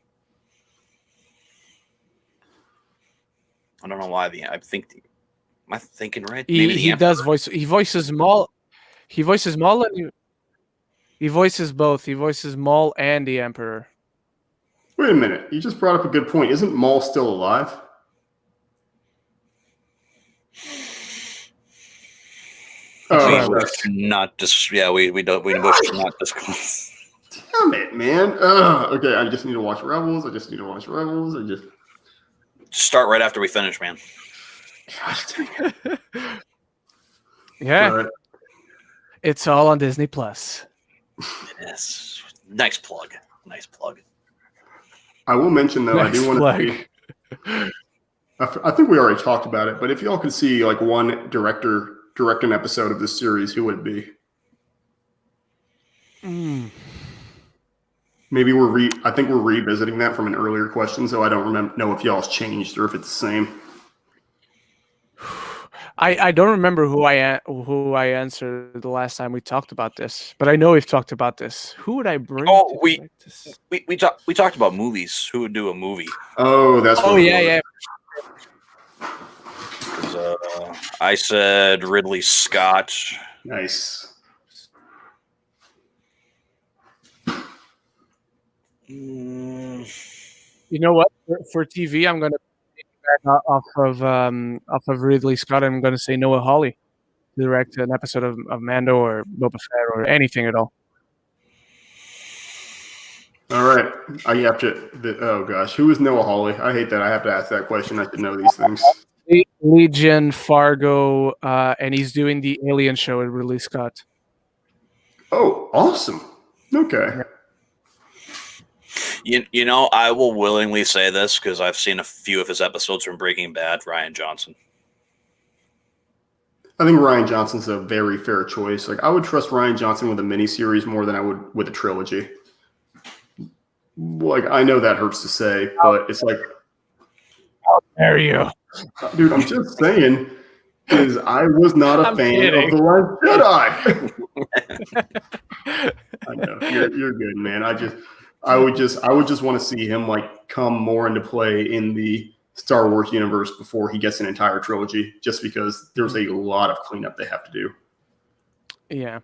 I don't know why. Am I thinking right? Maybe he does voice. He voices Maul. He voices Maul, and he voices both. He voices Maul and the Emperor. Wait a minute. You just brought up a good point. Isn't Maul still alive? Not just we don't not discuss. Damn it, man. Okay, I just need to watch Rebels. I just start right after we finish, man. Yeah. Right. It's all on Disney Plus. Yes. Nice plug. I will mention though, I do want to see, I think we already talked about it, but if y'all could see like one direct an episode of this series, who would it be? Maybe I think we're revisiting that from an earlier question, so I don't know if y'all's changed or if it's the same. I don't remember who I answered the last time we talked about this, but I know we've talked about this. Who would I bring? Oh, we talked about movies. Who would do a movie? Oh, that's. Oh yeah. I said Ridley Scott. Nice. You know what? For TV, I'm gonna back off of Ridley Scott. I'm gonna say Noah Hawley to direct an episode of Mando or Boba Fett or anything at all. All right, oh gosh, who is Noah Hawley? I hate that I have to ask that question. I should know these things. Legion, Fargo, and he's doing the Alien show with Ridley Scott. Oh, awesome. Okay. You know, I will willingly say this because I've seen a few of his episodes from Breaking Bad. Ryan Johnson. I think Ryan Johnson's a very fair choice. Like, I would trust Ryan Johnson with a miniseries more than I would with a trilogy. Like, I know that hurts to say, but it's like, How dare you? dude, I'm just saying, is I was not a I'm fan kidding. of The Last Jedi. I know you're good, man. I would just want to see him like come more into play in the Star Wars universe before he gets an entire trilogy, just because there's a lot of cleanup they have to do. Yeah.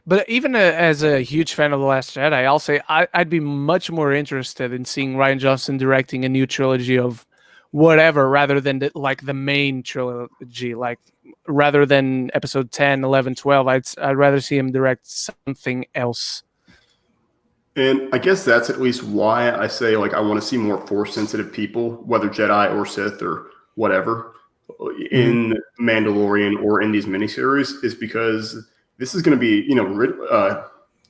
But even as a huge fan of The Last Jedi, I'll say I'd be much more interested in seeing Ryan Johnson directing a new trilogy of whatever rather than the main trilogy. Like, rather than episode 10, 11, 12, I'd rather see him direct something else. And I guess that's at least why I say like I want to see more Force-sensitive people, whether Jedi or Sith or whatever, in Mandalorian or in these miniseries, is because this is going to be,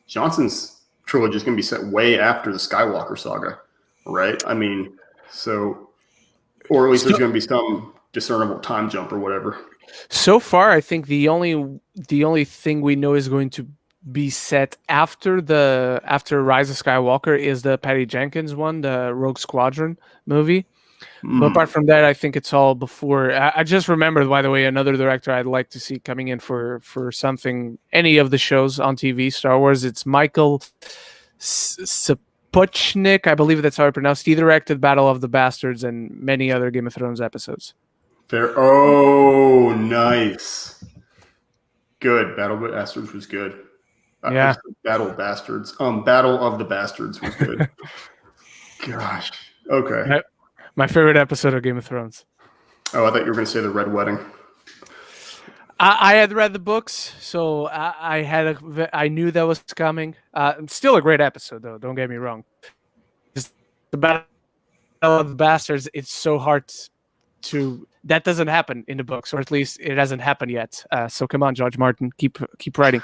Johnson's trilogy is going to be set way after the Skywalker saga, right? I mean, so, or at least there's going to be some discernible time jump or whatever. So far, I think the only thing we know is going to be set after Rise of Skywalker is the Patty Jenkins one, the Rogue Squadron movie. But apart from that, I think it's all before. I just remembered, by the way, another director I'd like to see coming in for something, any of the shows on TV, Star Wars. It's Michael Sapochnik, I believe that's how I pronounced. He directed Battle of the Bastards and many other Game of Thrones episodes. Fair. Oh, nice. Good. Battle of the Bastards was good. Yeah. Battle of Bastards. Battle of the Bastards was good. Gosh. Okay. My favorite episode of Game of Thrones. Oh, I thought you were going to say the Red Wedding. I had read the books, so I knew that was coming. Still a great episode, though. Don't get me wrong. Just the Battle of the Bastards. It's so hard to. That doesn't happen in the books, or at least it hasn't happened yet. So come on, George Martin, keep writing.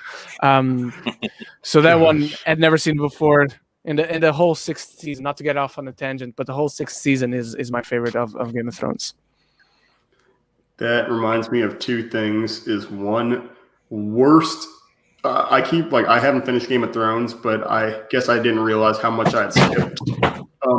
So that one I'd never seen before. In the whole sixth season, not to get off on a tangent, but the whole sixth season is my favorite of Game of Thrones. That reminds me of two things. Is one, worst. I haven't finished Game of Thrones, but I guess I didn't realize how much I had skipped.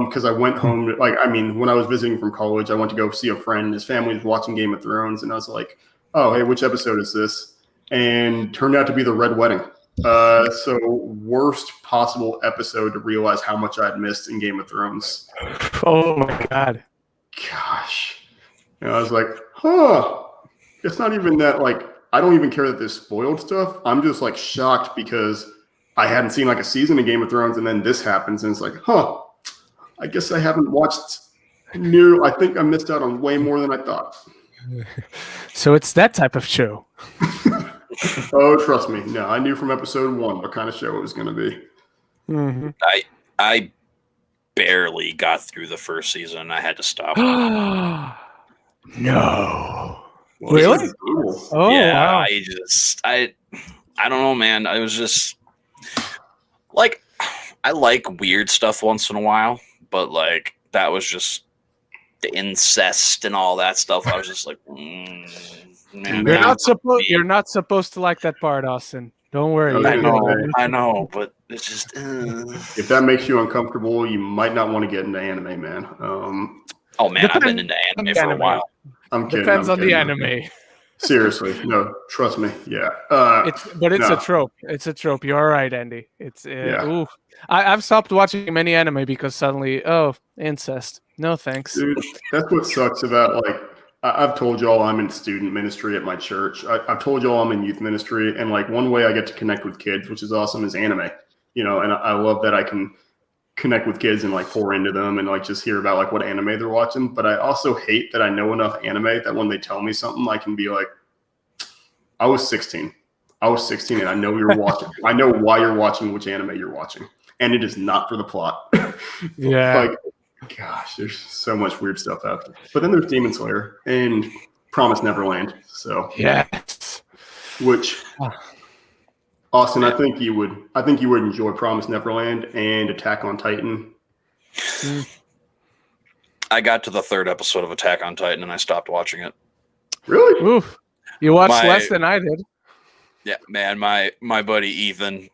Because I went home, when I was visiting from college, I went to go see a friend. His family was watching Game of Thrones, and I was like, oh, hey, which episode is this? And turned out to be the Red Wedding. So worst possible episode to realize how much I'd missed in Game of Thrones. Oh my God. Gosh. And I was like, huh. It's not even that, I don't even care that there's spoiled stuff. I'm just shocked because I hadn't seen a season of Game of Thrones and then this happens and it's like, huh. I guess I haven't watched I think I missed out on way more than I thought. So it's that type of show. Oh, trust me. No, I knew from episode 1 what kind of show it was going to be. Mm-hmm. I barely got through the first season. I had to stop. No. Well, really? Oh, yeah. Wow. I don't know, man. I was just I like weird stuff once in a while, but that was just the incest and all that stuff. I was just like, man, You're not supposed to like that part, Austin. Don't worry. I know, but it's just. If that makes you uncomfortable, you might not want to get into anime, man. Oh man, I've been into anime for a while. I'm kidding. Depends on the anime. Seriously, no, trust me. Yeah, it's a trope. It's a trope. You're all right, Andy. It's ooh. I've stopped watching many anime because suddenly, incest. No thanks. Dude, that's what sucks about I've told y'all I'm in student ministry at my church. I've told y'all I'm in youth ministry, and one way I get to connect with kids, which is awesome, is anime. And I love that I can connect with kids and pour into them and just hear about what anime they're watching. But I also hate that I know enough anime that when they tell me something, I can be like, I was 16 and I know you're watching. I know why you're watching, which anime you're watching, and it is not for the plot. Yeah. Gosh, there's so much weird stuff out there. But then there's Demon Slayer and Promise Neverland. So yes, which Austin, I think you would enjoy Promised Neverland and Attack on Titan. I got to the third episode of Attack on Titan and I stopped watching it. Really? Oof. You watched less than I did. Yeah, man, my buddy Ethan,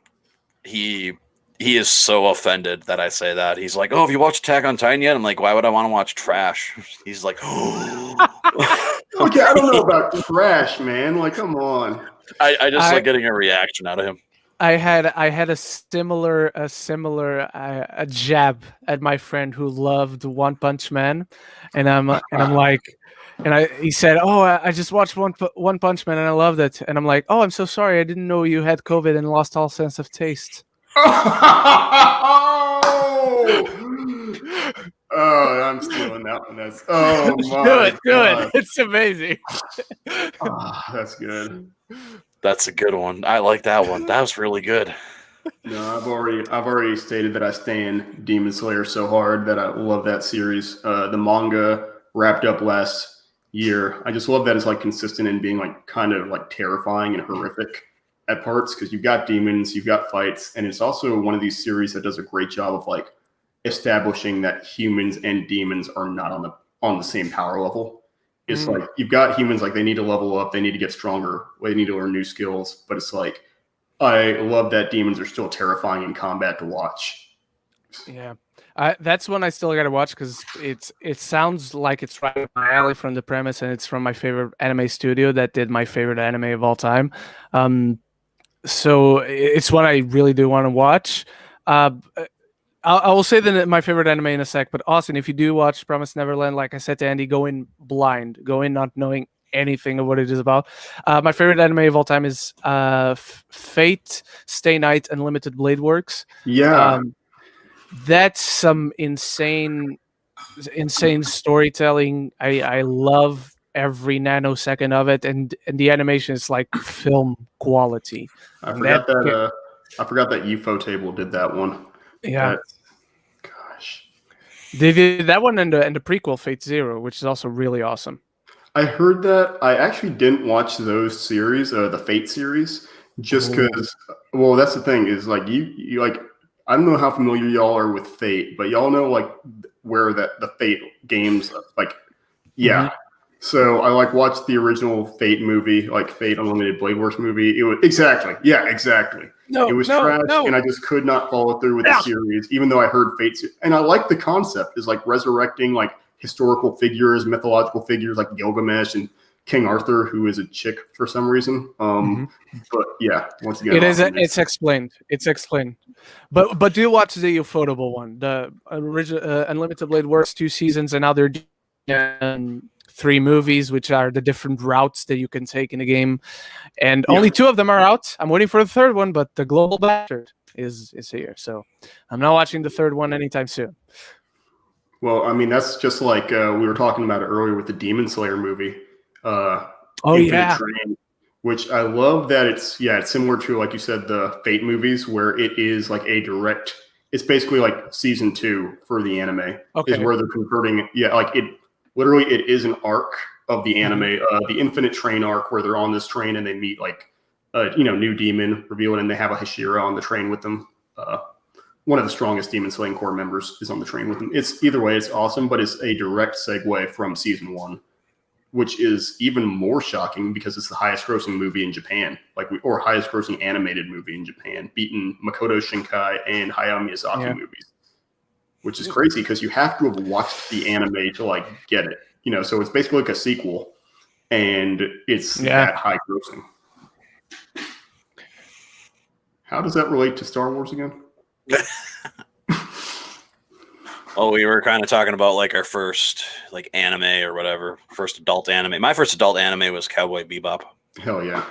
he is so offended that I say that. He's like, "Oh, have you watched Attack on Titan yet?" I'm like, "Why would I want to watch trash?" He's like, Okay, I don't know about trash, man. Like, come on. I just like getting a reaction out of him. I had a similar jab at my friend who loved One Punch Man, and I'm like, he said, "Oh, I just watched One Punch Man and I loved it," and I'm like, "Oh, I'm so sorry, I didn't know you had COVID and lost all sense of taste." Oh, I'm stealing that one. That's my good. God. It's amazing. That's good. That's a good one. I like that one. That was really good. No, I've already stated that I stand Demon Slayer so hard that I love that series. The manga wrapped up last year. I just love that it's like consistent in being like kind of like terrifying and horrific at parts because you've got demons, you've got fights, and it's also one of these series that does a great job of like establishing that humans and demons are not on the same power level. It's like you've got humans like they need to level up, they need to get stronger, they need to learn new skills, but it's like I love that demons are still terrifying in combat to watch. Yeah. That's one I still got to watch because it sounds like it's right up my alley from the premise, and it's from my favorite anime studio that did my favorite anime of all time. So it's one I really do want to watch. I will say my favorite anime in a sec, but Austin, if you do watch Promised Neverland, like I said to Andy, go in blind, go in not knowing anything of what it is about. My favorite anime of all time is Fate, Stay Night, Unlimited Blade Works. Yeah. That's some insane storytelling. I love every nanosecond of it, and the animation is like film quality. I forgot that UFO table did that one. Yeah. Gosh. They did that one and the prequel Fate Zero, which is also really awesome. I heard that. I actually didn't watch those series, the Fate series, just because. Well, that's the thing is like you like. I don't know how familiar y'all are with Fate, but y'all know like where the Fate games like. Yeah. Mm-hmm. So I like watched the original Fate movie, like Fate Unlimited Blade Works movie. It was exactly. No, it was trash, and I just could not follow through with the series, even though I heard Fate. And I like the concept is like resurrecting like historical figures, mythological figures like Gilgamesh and King Arthur, who is a chick for some reason. But yeah, once again, it's explained. It's explained. But do watch the Ufotable one, the original Unlimited Blade Works 2 seasons, and now they're doing 3 movies, which are the different routes that you can take in the game, and only 2 of them are out. I'm waiting for the 3rd one, but the Global Bastard is here, so I'm not watching the 3rd one anytime soon. Well, I mean, that's just like we were talking about it earlier with the Demon Slayer movie. Train, which I love that it's similar to, like you said, the Fate movies, where it is like it's basically like season 2 for the anime is where they're converting. Yeah, like it literally it is an arc of the anime, the Infinite Train arc, where they're on this train and they meet like new demon revealing, and they have a Hashira on the train with them. One of the strongest Demon Slaying Corps members is on the train with them. It's either way, it's awesome, but it's a direct segue from season 1, which is even more shocking because it's the highest grossing movie in Japan, or highest grossing animated movie in Japan, beating Makoto Shinkai and Hayao Miyazaki movies, which is crazy because you have to have watched the anime to like get it, so it's basically like a sequel and it's that high grossing. How does that relate to Star Wars again? Oh, we were kind of talking about like our first like anime or whatever, first adult anime. My first adult anime was Cowboy Bebop. Hell yeah.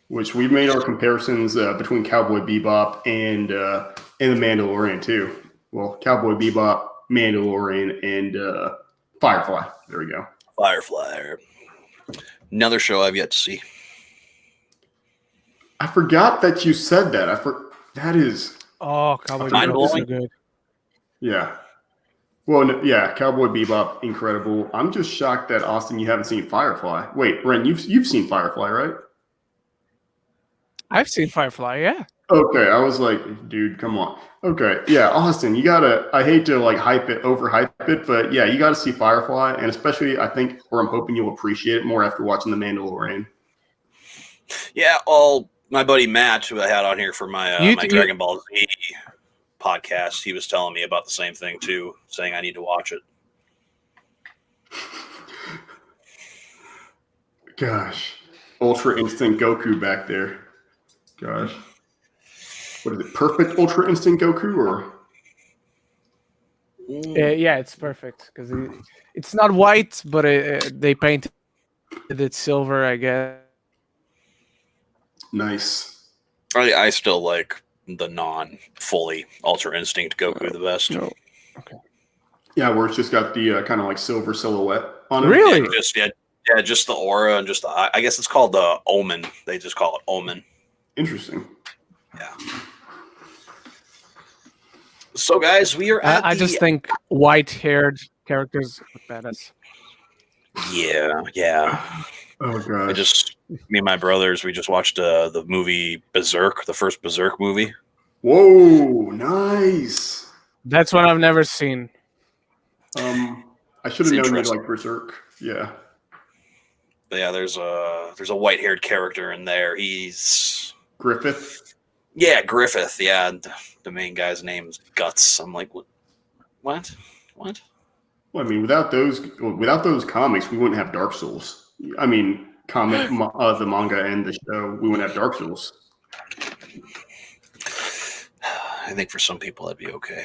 Which we made our comparisons between Cowboy Bebop and The Mandalorian too. Well, Cowboy Bebop, Mandalorian, and Firefly. There we go. Firefly. Another show I've yet to see. I forgot that you said that. That is... Oh, Cowboy Bebop is so good. Yeah. Well, Cowboy Bebop, incredible. I'm just shocked that, Austin, you haven't seen Firefly. Wait, Ren, you've seen Firefly, right? I've seen Firefly. Yeah. Okay, I was like, dude, come on. Okay, yeah, Austin, you gotta. I hate to like overhype it, but yeah, you gotta see Firefly, and especially I think, or I'm hoping you'll appreciate it more after watching The Mandalorian. Yeah, my buddy Matt, who I had on here for my my Dragon Ball Z podcast, he was telling me about the same thing too, saying I need to watch it. Gosh, Ultra Instinct Goku back there. Gosh, what is it? Perfect Ultra Instinct Goku, or? Yeah, it's perfect because it's not white, but they painted it silver, I guess. Nice. I still like the non-fully Ultra Instinct Goku the best. No. Okay. Yeah, where it's just got the kind of like silver silhouette on it. Really? Yeah, just the aura and just the. I guess it's called the Omen. They just call it Omen. Interesting. Yeah. So, guys, we are at I just think white-haired characters look badass. Yeah. Oh gosh. Me and my brothers, we just watched the movie Berserk, the first Berserk movie. Whoa, nice. That's one I've never seen. I should have known you like Berserk. Yeah. But yeah, there's a white-haired character in there. He's Griffith. Yeah, Griffith. Yeah, the main guy's name is Guts. I'm like, what? Well, I mean, without those comics, we wouldn't have Dark Souls. I mean, the manga and the show, we wouldn't have Dark Souls. I think for some people that'd be okay.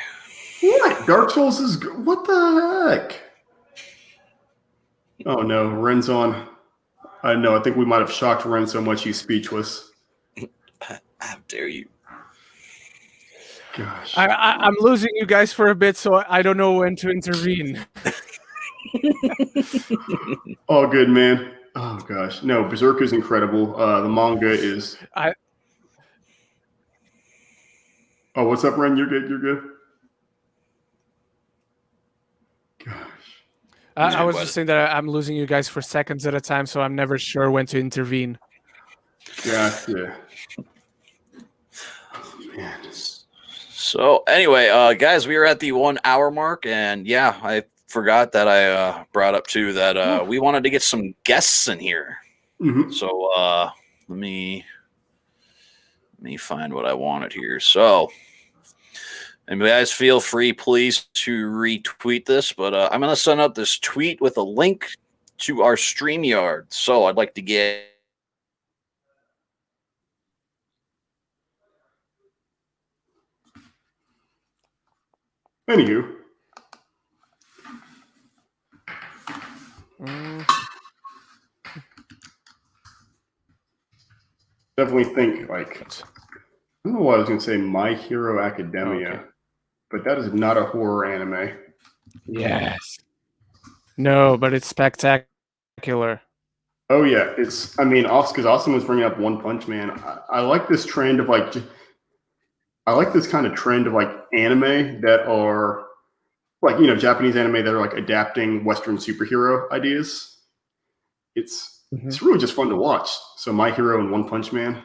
What? Dark Souls is what the heck? Oh no, Ren's on. I know. I think we might have shocked Ren so much he's speechless. How dare you? Gosh. I'm losing you guys for a bit, so I don't know when to intervene. All good, man. Oh gosh, no, Berserk is incredible. The manga is. Oh, what's up, Ren? You're good. Gosh. I was just saying that I'm losing you guys for seconds at a time, so I'm never sure when to intervene. Gotcha. Man. So anyway, guys, we are at the 1 hour mark, and yeah, I forgot that I brought up too that we wanted to get some guests in here. Mm-hmm. So let me find what I wanted here. So, and guys, feel free, please, to retweet this. But I'm gonna send out this tweet with a link to our StreamYard. So I'd like to get. Anywho. Definitely think like I don't know why I was going to say My Hero Academia, but that is not a horror anime. Yes. No, but it's spectacular. Oh yeah, it's. I mean, also because Austin was bringing up One Punch Man. I like this trend of like. I like this kind of trend of like anime that are like, Japanese anime that are like adapting Western superhero ideas. It's really just fun to watch. So My Hero and One Punch Man.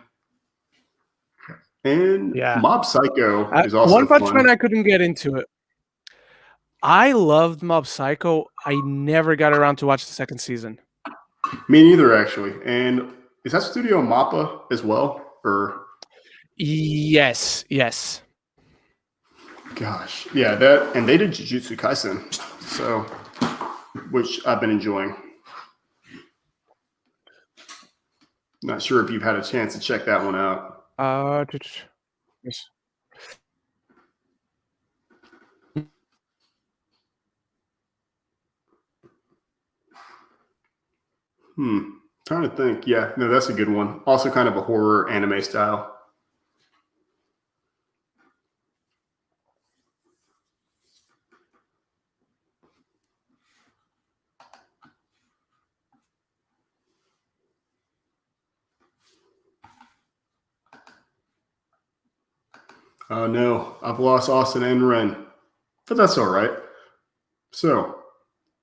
And Mob Psycho is also One Punch fun. Man, I couldn't get into it. I loved Mob Psycho. I never got around to watch the second season. Me neither, actually. And is that Studio Mappa as well? Or Yes. Gosh, yeah, that, and they did Jujutsu Kaisen, so which I've been enjoying. Not sure if you've had a chance to check that one out. Yes. Trying to think. Yeah, no, that's a good one. Also kind of a horror anime style. Oh no, I've lost Austin and Ren, but that's all right. So,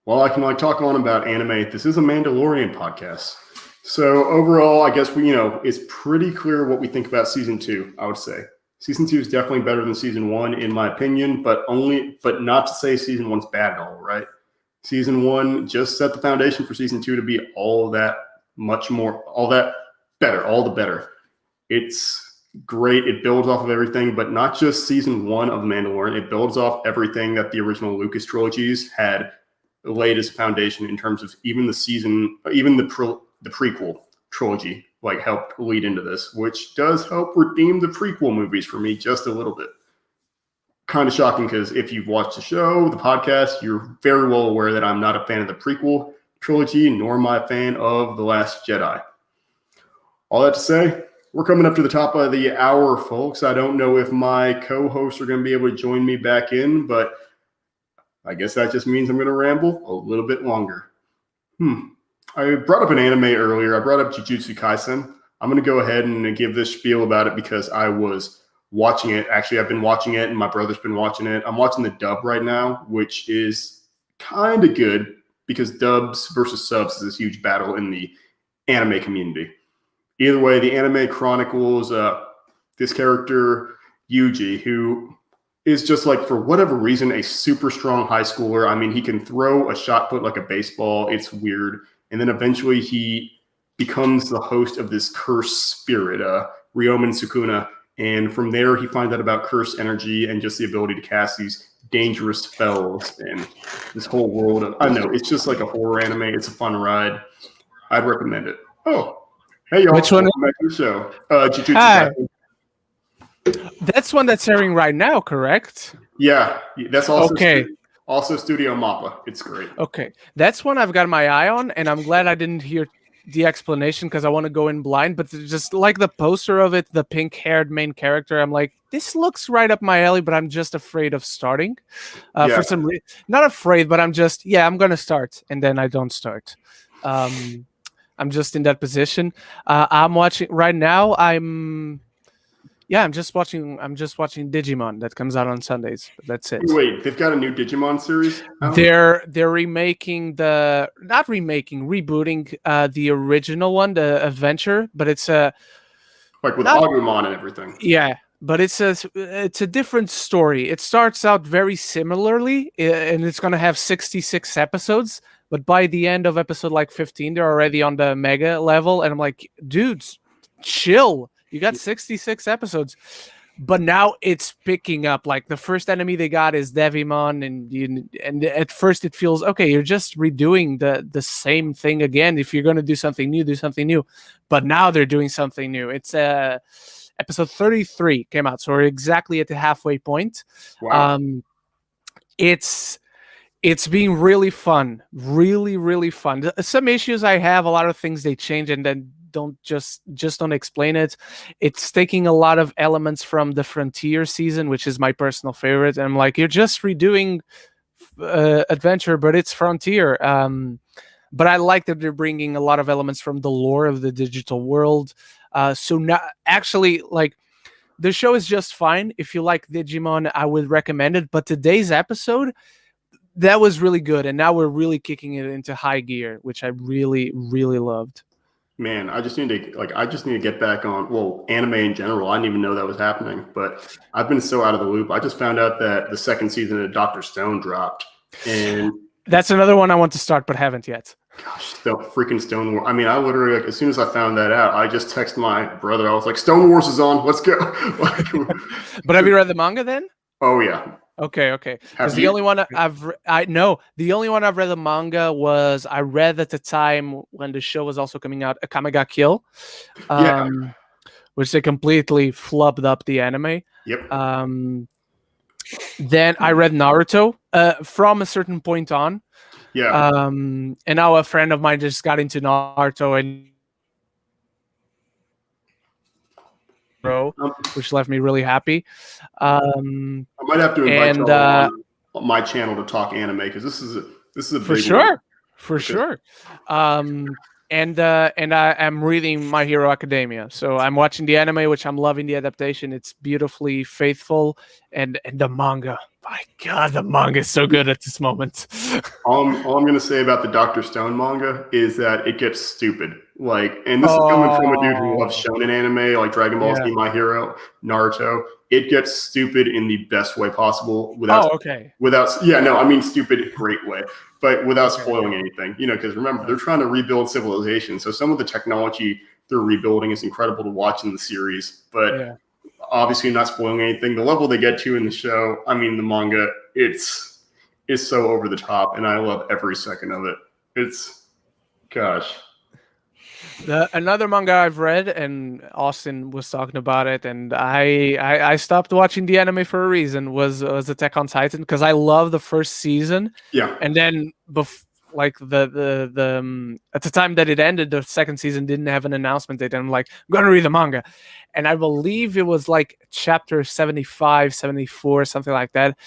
while I can talk on about anime, this is a Mandalorian podcast, So overall, I guess it's pretty clear what we think about season 2. I would say season 2 is definitely better than season 1 in my opinion, but not to say season 1's bad at all, right? Season 1 just set the foundation for season 2 to be all that much more, all that better, all the better. It's great. It builds off of everything, but not just season 1 of The Mandalorian. It builds off everything that the original Lucas trilogies had laid as a foundation in terms of even the prequel trilogy helped lead into this, which does help redeem the prequel movies for me just a little bit. Kind of shocking because if you've watched the show, the podcast, you're very well aware that I'm not a fan of the prequel trilogy, nor am I a fan of The Last Jedi. All that to say, we're coming up to the top of the hour, folks. I don't know if my co-hosts are going to be able to join me back in, but I guess that just means I'm going to ramble a little bit longer. I brought up an anime earlier. I brought up Jujutsu Kaisen. I'm going to go ahead and give this spiel about it because I was watching it. Actually, I've been watching it, and my brother's been watching it. I'm watching the dub right now, which is kind of good because dubs versus subs is this huge battle in the anime community. Either way, the anime chronicles this character, Yuji, who is just for whatever reason, a super strong high schooler. I mean, he can throw a shot put like a baseball. It's weird. And then eventually he becomes the host of this cursed spirit, Ryomen Sukuna. And from there, he finds out about cursed energy and just the ability to cast these dangerous spells and this whole world of, I don't know, it's just like a horror anime. It's a fun ride. I'd recommend it. Oh, hey, y'all. Which one? Welcome back to the show. Jujutsu Hi. Kaisen. That's one that's airing right now, correct? Yeah, that's also okay. Also Studio Mappa. It's great. Okay, that's one I've got my eye on, and I'm glad I didn't hear the explanation because I want to go in blind. But just like the poster of it, the pink-haired main character, I'm like, this looks right up my alley, but I'm just afraid of starting. For some reason, not afraid, but I'm just, I'm gonna start, and then I don't start. I'm just in that position. I'm watching right now. I'm just watching Digimon that comes out on Sundays. That's it. Wait, they've got a new Digimon series? They're rebooting the original one, the Adventure, but it's with Agumon and everything. Yeah, but it's a different story. It starts out very similarly, and it's going to have 66 episodes, but by the end of episode 15, they're already on the mega level, and I'm like, dudes, chill. You got 66 episodes, but now it's picking up. The first enemy they got is Devimon, and at first it feels okay. You're just redoing the same thing again. If you're going to do something new, do something new. But now they're doing something new. It's episode 33 came out, so we're exactly at the halfway point. Wow. It's been really fun, really, really fun. Some issues I have, a lot of things they change, and then don't explain it. It's taking a lot of elements from the Frontier season, which is my personal favorite, and I'm like, you're just redoing Adventure, but it's Frontier. But I like that they're bringing a lot of elements from the lore of the digital world. So now, actually, the show is just fine. If you like Digimon, I would recommend it. But today's episode, that was really good, and now we're really kicking it into high gear, which I really, really loved. Man, I just need to get back on, anime in general. I didn't even know that was happening, but I've been so out of the loop. I just found out that the second season of Dr. Stone dropped, and that's another one I want to start, but haven't yet. Gosh, the freaking Stone Wars. I mean, I literally, as soon as I found that out, I just texted my brother. I was like, Stone Wars is on. Let's go. But have you read the manga then? Oh, yeah. Okay. Because the only one the only one I've read the manga was I read at the time when the show was also coming out, Akame ga Kill, which they completely flubbed up the anime. Yep. Then I read Naruto from a certain point on. Yeah. And now a friend of mine just got into Naruto and which left me really happy. I might have to invite you on my channel to talk anime because this is a big for sure. And I am reading My Hero Academia, so I'm watching the anime, which I'm loving the adaptation. It's beautifully faithful, and the manga. My God, the manga is so good at this moment. All I'm going to say about the Dr. Stone manga is that it gets stupid. Like, and this is coming from a dude who loves shonen anime, like Dragon Ball Z, My Hero, Naruto. It gets stupid in the best way possible I mean stupid, great way, but without spoiling anything. Because remember, they're trying to rebuild civilization, so some of the technology they're rebuilding is incredible to watch in the series, but obviously not spoiling anything. The level they get to in the show, I mean, the manga, it's so over the top, and I love every second of it. Gosh. Another manga I've read, and Austin was talking about it, and I stopped watching the anime for a reason, was Attack on Titan, because I love the first season. Yeah. And then like at the time that it ended, the second season didn't have an announcement date, and I'm like, I'm gonna read the manga. And I believe it was like chapter 75, 74, something like that.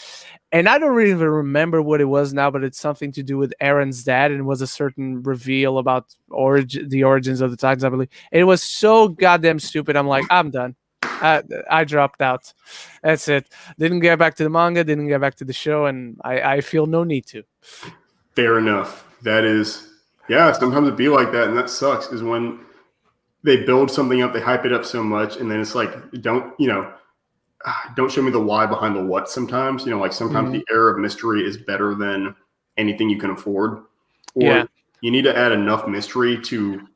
And I don't really even remember what it was now, but it's something to do with Aaron's dad, and it was a certain reveal about the origins of the Titans, I believe. And it was so goddamn stupid. I'm like, I'm done. I dropped out. That's it. Didn't get back to the manga, didn't get back to the show, and I feel no need to. Fair enough. That is, sometimes it be like that, and that sucks, is when they build something up, they hype it up so much, and then it's like, don't show me the why behind the what sometimes. Like sometimes the air of mystery is better than anything you can afford. Or you need to add enough mystery to,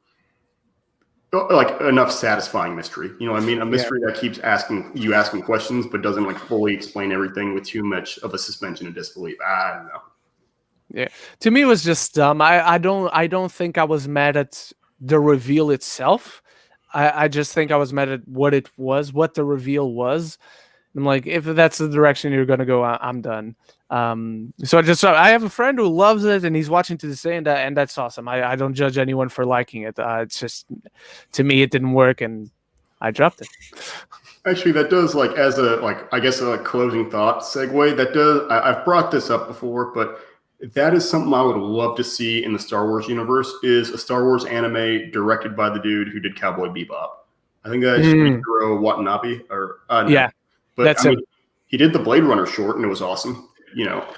like, enough satisfying mystery. You know what I mean? A mystery that keeps asking questions but doesn't like fully explain everything with too much of a suspension of disbelief. I don't know. Yeah. To me, it was just dumb. I don't think I was mad at the reveal itself. I just think I was mad at what the reveal was. I'm like, if that's the direction you're gonna go, I'm done. So I have a friend who loves it, and he's watching to this day, and that's awesome. I don't judge anyone for liking it. It's just, to me, it didn't work, and I dropped it. Actually, that does, like, as a, like, I guess a closing thought segue. That does. I've brought this up before, but that is something I would love to see in the Star Wars universe, is a Star Wars anime directed by the dude who did Cowboy Bebop. I think that's Shinichiro Watanabe, or no. Yeah, but that's him. He did the Blade Runner short, and it was awesome.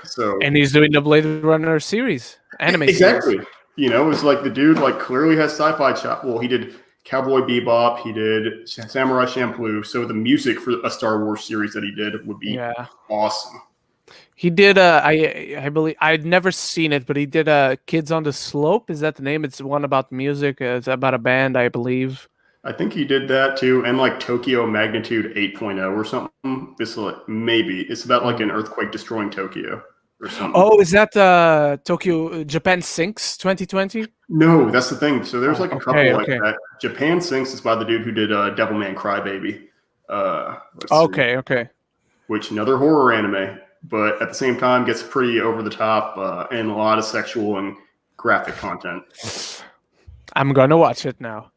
So, and he's doing the Blade Runner series, anime exactly. series. It's like the dude like clearly has sci-fi chop. Well, he did Cowboy Bebop, he did Samurai Champloo. So the music for a Star Wars series that he did would be awesome. He did I believe, I'd never seen it, but he did Kids on the Slope. Is that the name? It's one about music. It's about a band, I believe. I think he did that too, and like Tokyo Magnitude 8.0 or something. It's about like an earthquake destroying Tokyo or something. Oh, is that Japan Sinks 2020? No, that's the thing. So there's like a couple that. Japan Sinks is by the dude who did Devilman Crybaby. Okay. Which, another horror anime, but at the same time gets pretty over the top and a lot of sexual and graphic content. I'm gonna watch it now.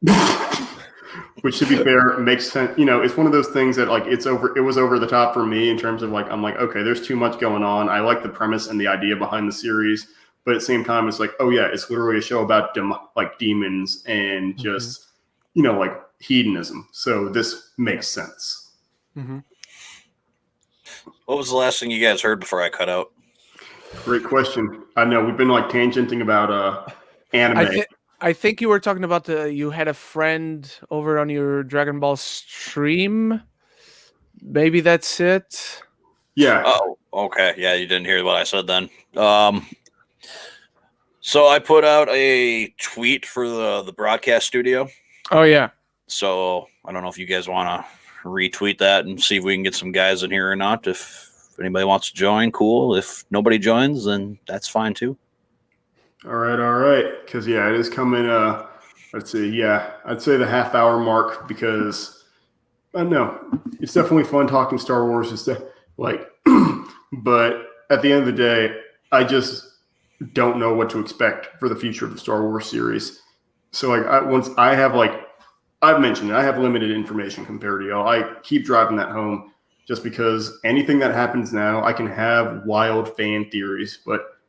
Which, to be fair, makes sense. It's one of those things that, like, it was over the top for me in terms of, like, I'm like, okay, there's too much going on. I like the premise and the idea behind the series, but at the same time, it's like, oh yeah, it's literally a show about demons and just, like, hedonism. So this makes sense. Mm-hmm. What was the last thing you guys heard before I cut out? Great question. I know we've been like tangenting about anime. I think you were talking about you had a friend over on your Dragon Ball stream. Maybe that's it. Yeah. Oh, okay. Yeah, you didn't hear what I said then. So I put out a tweet for the broadcast studio. Oh yeah. So I don't know if you guys want to retweet that and see if we can get some guys in here or not. If anybody wants to join, cool. If nobody joins, then that's fine too. All right. Because, it is coming, let's see. Yeah, I'd say the half-hour mark, because, I don't know, it's definitely fun talking Star Wars and stuff. Like, but at the end of the day, I just don't know what to expect for the future of the Star Wars series. So, like, I've mentioned it, I have limited information compared to y'all. I keep driving that home just because anything that happens now, I can have wild fan theories, but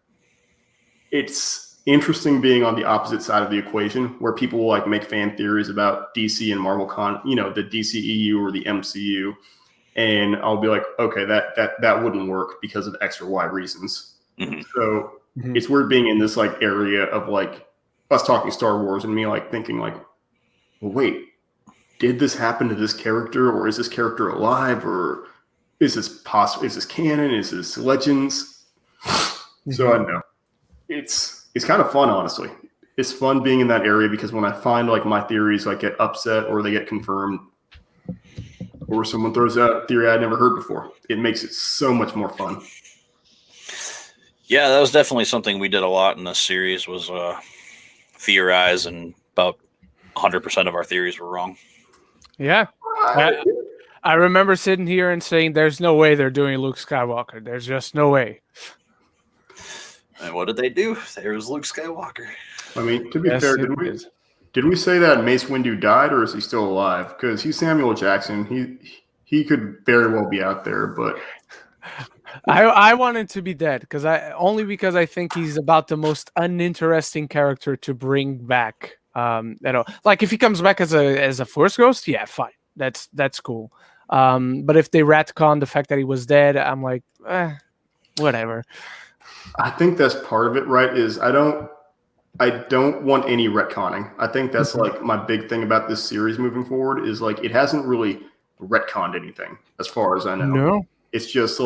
it's interesting being on the opposite side of the equation, where people will like make fan theories about DC and Marvel the DCEU or the MCU. and I'll be like, okay, that wouldn't work because of X or Y reasons. Mhm. So it's weird being in this like area of like us talking Star Wars and me like thinking like, well, wait, did this happen to this character, or is this character alive, or is this possible? Is this canon? Is this Legends? So I don't know. It's kind of fun, honestly. It's fun being in that area because when I find like my theories like get upset or they get confirmed, or someone throws out a theory I'd never heard before, it makes it so much more fun. Yeah, that was definitely something we did a lot in this series was theorize, and about 100% of our theories were wrong. Yeah. I remember sitting here and saying, there's no way they're doing Luke Skywalker. There's just no way. And what did they do? There was Luke Skywalker. I mean, to be fair, did we say that Mace Windu died, or is he still alive? Because he's Samuel Jackson. He could very well be out there, but I want him to be dead because I think he's about the most uninteresting character to bring back. At all. Like if he comes back as a Force ghost, yeah, fine. That's cool. But if they retcon the fact that he was dead, I'm like, whatever. I think that's part of it, right? Is I don't want any retconning. I think that's like my big thing about this series moving forward is like it hasn't really retconned anything as far as I know. No. It's just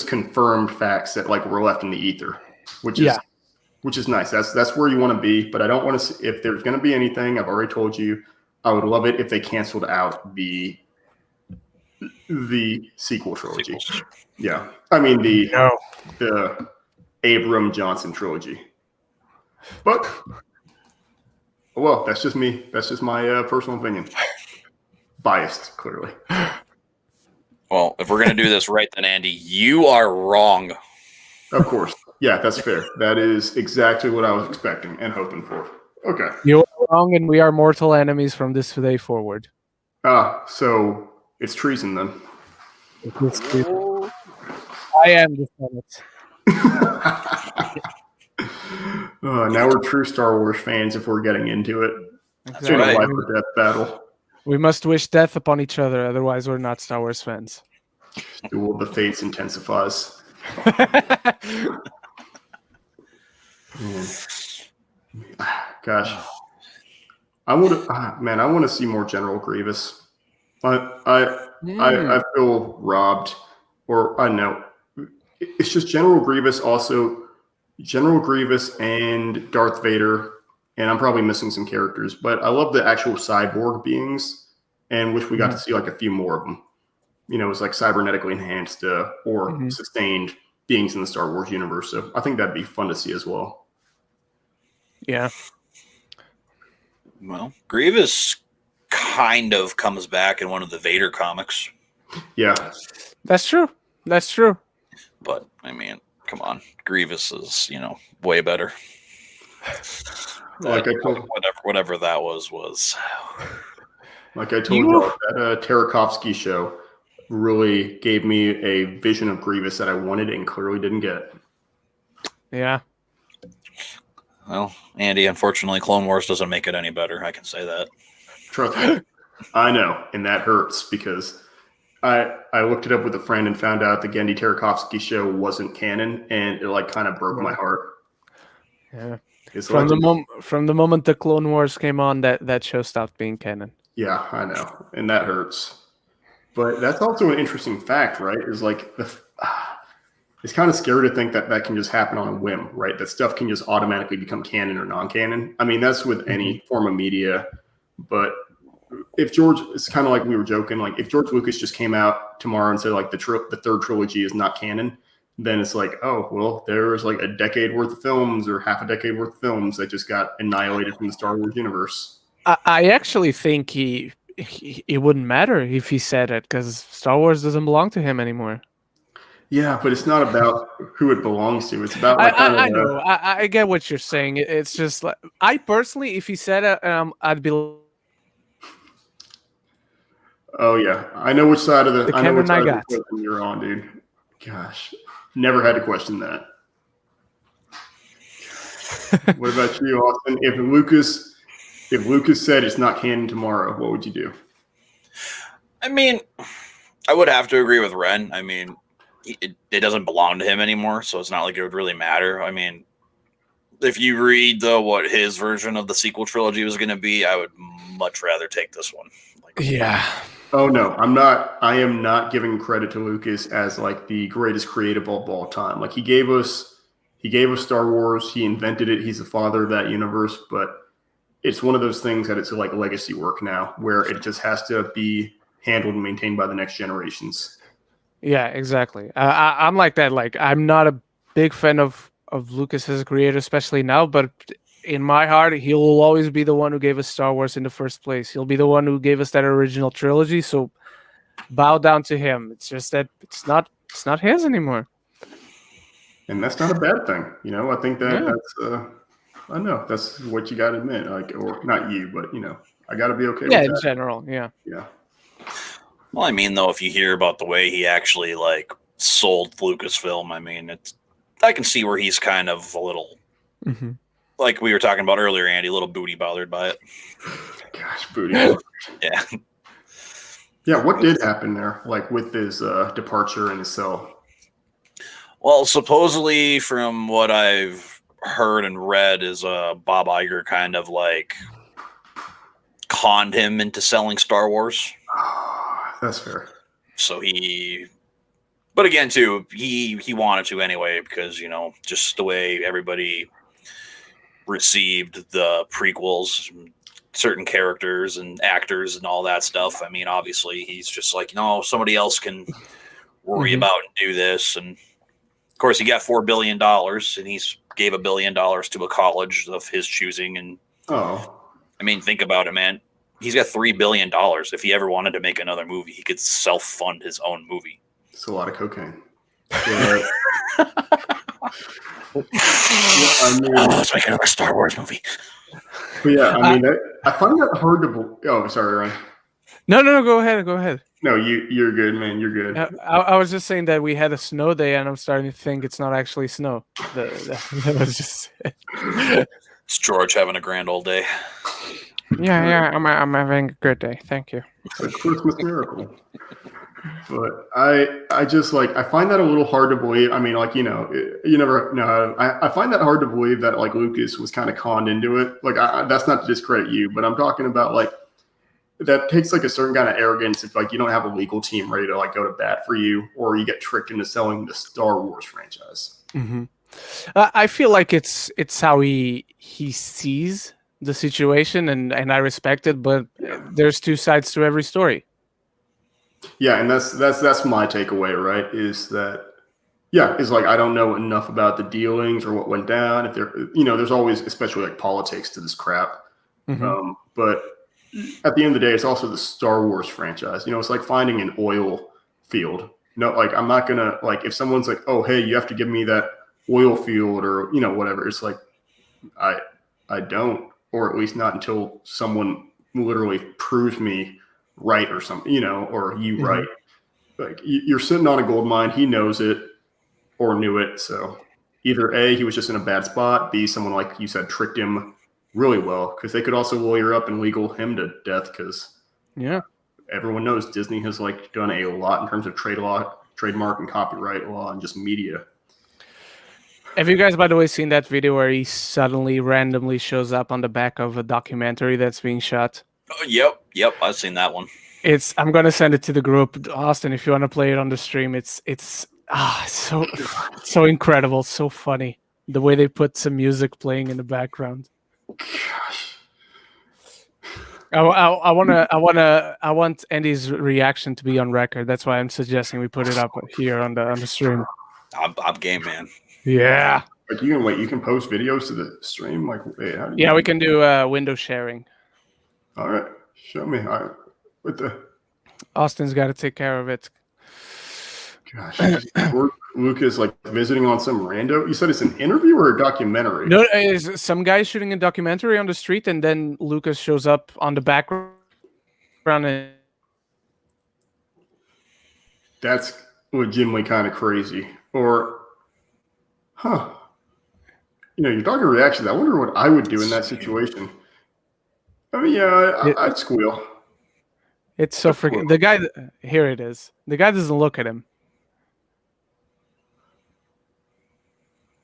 confirmed facts that like were left in the ether, which is nice. That's where you want to be, but I don't want to if there's going to be anything, I've already told you, I would love it if they canceled out the sequel trilogy. Yeah. I mean the Abram Johnson trilogy. But well, that's just me. That's just my personal opinion. Biased, clearly. Well, if we're going to do this right, then Andy, you are wrong. Of course. Yeah, that's fair. That is exactly what I was expecting and hoping for. Okay. You're wrong, and we are mortal enemies from this day forward. So it's treason then. I am the Senate. Now we're true Star Wars fans if we're getting into it. That's It's a right. life or death battle. We must wish death upon each other, otherwise we're not Star Wars fans. Duel of the Fates intensifies. Gosh, I want to see more General Grievous. I feel robbed, or I know it's just General Grievous. Also, General Grievous and Darth Vader, and I'm probably missing some characters, but I love the actual cyborg beings, and wish we got to see like a few more of them. You know, it's like cybernetically enhanced or sustained beings in the Star Wars universe. So I think that'd be fun to see as well. Yeah. Well, Grievous kind of comes back in one of the Vader comics. Yeah. That's true. That's true. But, I mean, come on. Grievous is, way better. Like I told, whatever that was. Like I told you, that Tarkovsky show really gave me a vision of Grievous that I wanted and clearly didn't get. Yeah. Well, Andy, unfortunately, Clone Wars doesn't make it any better. I can say that. Trust me. I know, and that hurts because I looked it up with a friend and found out the Genndy Tarkovsky show wasn't canon, and it like kind of broke my heart. Yeah. From the moment the Clone Wars came on, that show stopped being canon. Yeah, I know, and that hurts. But that's also an interesting fact, right? Is like it's kind of scary to think that can just happen on a whim, right? That stuff can just automatically become canon or non-canon. I mean, that's with any form of media. But if George, it's kind of like we were joking, like if George Lucas just came out tomorrow and said like the third trilogy is not canon, then it's like, oh, well, there's like a decade worth of films or half a decade worth of films that just got annihilated from the Star Wars universe. I actually think it wouldn't matter if he said it because Star Wars doesn't belong to him anymore. Yeah, but it's not about who it belongs to. It's about like I know. I get what you're saying. It's just like I personally, if he said it, I'd be. Oh yeah, I know which side of the I know which side got. Of the question you're on, dude. Gosh, never had to question that. What about you, Austin? If Lucas said it's not canon tomorrow, what would you do? I mean, I would have to agree with Ren. I mean, it doesn't belong to him anymore, so it's not like it would really matter. I mean, if you read what his version of the sequel trilogy was going to be, I would much rather take this one. Like, Yeah. Oh no, I'm not. I am not giving credit to Lucas as like the greatest creative of all time. Like he gave us Star Wars. He invented it. He's the father of that universe. But it's one of those things that it's like legacy work now, where it just has to be handled and maintained by the next generations. Yeah, exactly. I'm like that. Like I'm not a big fan of Lucas as a creator, especially now. But in my heart, he will always be the one who gave us Star Wars in the first place. He'll be the one who gave us that original trilogy. So bow down to him. It's just that it's not his anymore. And that's not a bad thing, you know. I think that Yeah. that's I know that's what you got to admit, like, or not you, but you know, I got to be okay Yeah, with in that. general. Yeah. Yeah. well, I mean, though, if you hear about the way he actually like sold Lucasfilm, I mean, I can see where he's kind of a little, like we were talking about earlier, Andy, a little booty bothered by it. Gosh, booty. Yeah. Yeah, what did happen there, like with his departure and his cell? Well, supposedly, from what I've heard and read, is Bob Iger kind of like conned him into selling Star Wars. That's fair. So but again, too, he wanted to anyway because just the way everybody received the prequels, certain characters and actors and all that stuff. I mean, obviously, he's just like, somebody else can worry about and do this. And of course, he got $4 billion, and he gave $1 billion to a college of his choosing. And I mean, think about it, man. He's got $3 billion. If he ever wanted to make another movie, he could self-fund his own movie. It's a lot of cocaine. Let's make another Star Wars movie. Yeah, I mean, I find that hard to believe. Oh, sorry, Ryan. No, go ahead. No, you're good, man. You're good. I was just saying that we had a snow day, and I'm starting to think it's not actually snow. That was just. It's George having a grand old day. Yeah, I'm having a good day. Thank you. It's a Christmas miracle. But I just I find that a little hard to believe. I mean, like, you never know. I find that hard to believe that like Lucas was kind of conned into it. Like, that's not to discredit you, but I'm talking about like that takes like a certain kind of arrogance if like you don't have a legal team ready to like go to bat for you, or you get tricked into selling the Star Wars franchise. I feel like it's how he sees the situation, and I respect it. But there's two sides to every story. Yeah, and that's my takeaway, right? Is that is like I don't know enough about the dealings or what went down. If there's always, especially like politics to this crap. But at the end of the day, it's also the Star Wars franchise. It's like finding an oil field. Like I'm not gonna like if someone's like, oh hey, you have to give me that oil field or whatever. It's like I don't, or at least not until someone literally proves me right or something, or you right. Like you're sitting on a gold mine. He knows it or knew it. So either A, he was just in a bad spot. B, someone like you said tricked him really well, because they could also lawyer up and legal him to death, because everyone knows Disney has like done a lot in terms of trademark and copyright law and just media. Have you guys, by the way, seen that video where he suddenly randomly shows up on the back of a documentary that's being shot? Oh, yep, I've seen that one. I'm gonna send it to the group, Austin. If you want to play it on the stream, it's so incredible, so funny. The way they put some music playing in the background. I want Andy's reaction to be on record. That's why I'm suggesting we put it up here on the stream. I'm game, man. Yeah. Like you can post videos to the stream. Like, wait, how do you? Yeah, we can do window sharing. All right, show me. All right, what the? Austin's got to take care of it. Gosh, Lucas like visiting on some rando. You said it's an interview or a documentary? No, it's some guy shooting a documentary on the street, and then Lucas shows up on the background. That's legitimately kind of crazy. Or, you're talking reactions. I wonder what I would do in that situation. I mean, I'd squeal. It's so freaking. The guy. Here it is. The guy doesn't look at him.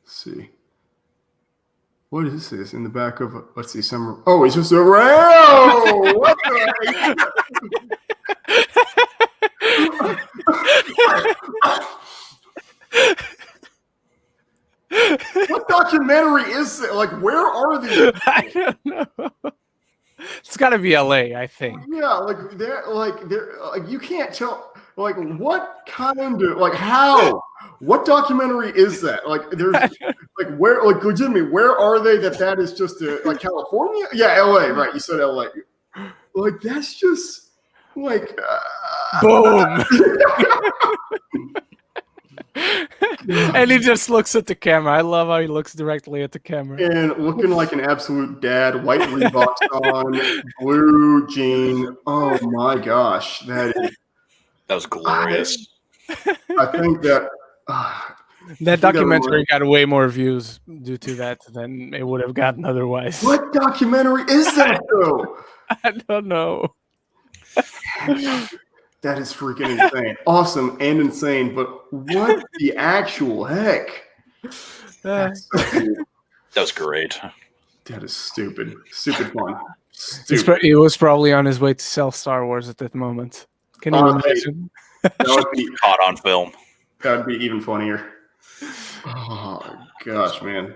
Let's see. What is this in the back of? Let's see. Some. Oh, it's just a rail. What the? What documentary is it? Like, where are these? I don't know. It's got to be LA, I think. Yeah, they're you can't tell. Like, what kind of how? What documentary is that? Like, there's where legitimately where are they? That is just California? Yeah, LA, right? You said LA. Like, that's just boom. And he just looks at the camera. I love how he looks directly at the camera. And looking like an absolute dad, white Reeboks on, blue jean. Oh my gosh, that was glorious. I think that that documentary got way more views due to that than it would have gotten otherwise. What documentary is that though? I don't know. That is freaking insane. Awesome and insane, but what the actual heck? That was great. That is stupid. Stupid fun. Stupid. He was probably on his way to sell Star Wars at that moment. Can you imagine? That would be caught on film. That would be even funnier. Oh gosh, man.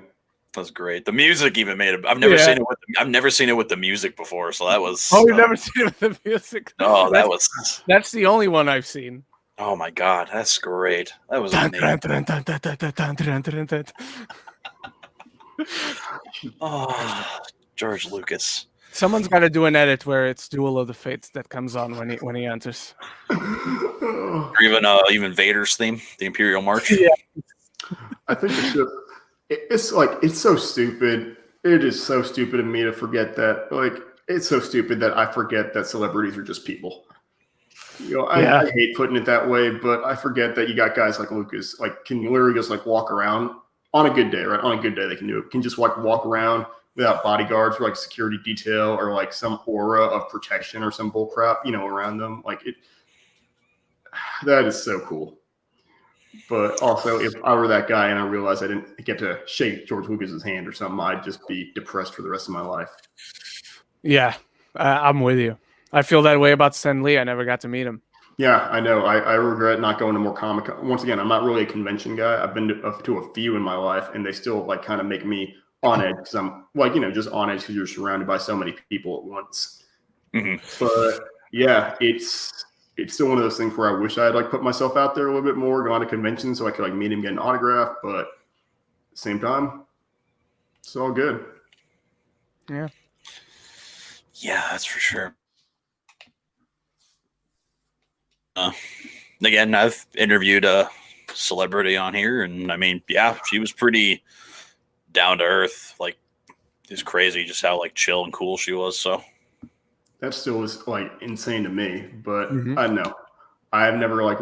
That's great. The music even made it. I've never seen it. I've never seen it with the music before, so that was. Oh, you've never seen it with the music? Oh, That's the only one I've seen. Oh my god, that's great. That was amazing. Oh, George Lucas. Someone's got to do an edit where it's Duel of the Fates that comes on when he enters. Or even Vader's theme, the Imperial March. Yeah. I think it's so stupid. It is so stupid of me to forget that. Like, it's so stupid that I forget that celebrities are just people. I hate putting it that way, but I forget that you got guys like Lucas, can literally just walk around on a good day, right? On a good day, they can do it. Can just walk around without bodyguards or security detail or some aura of protection or some bull crap, around them. That is so cool. But also, if I were that guy and I realized I didn't get to shake George Lucas's hand or something, I'd just be depressed for the rest of my life. Yeah, I'm with you. I feel that way about Stan Lee. I never got to meet him. Yeah, I know. I regret not going to more Comic-Con. Once again, I'm not really a convention guy. I've been to a few in my life, and they still kind of make me on edge because I'm just on edge because you're surrounded by so many people at once. Mm-hmm. But yeah, it's still one of those things where I wish I had put myself out there a little bit more, gone to conventions so I could meet him, get an autograph. But at the same time, it's all good. Yeah. Yeah, that's for sure. Again, I've interviewed a celebrity on here, and I mean, yeah, she was pretty down to earth. It's crazy just how chill and cool she was. So that still is insane to me, but I don't know. I've never really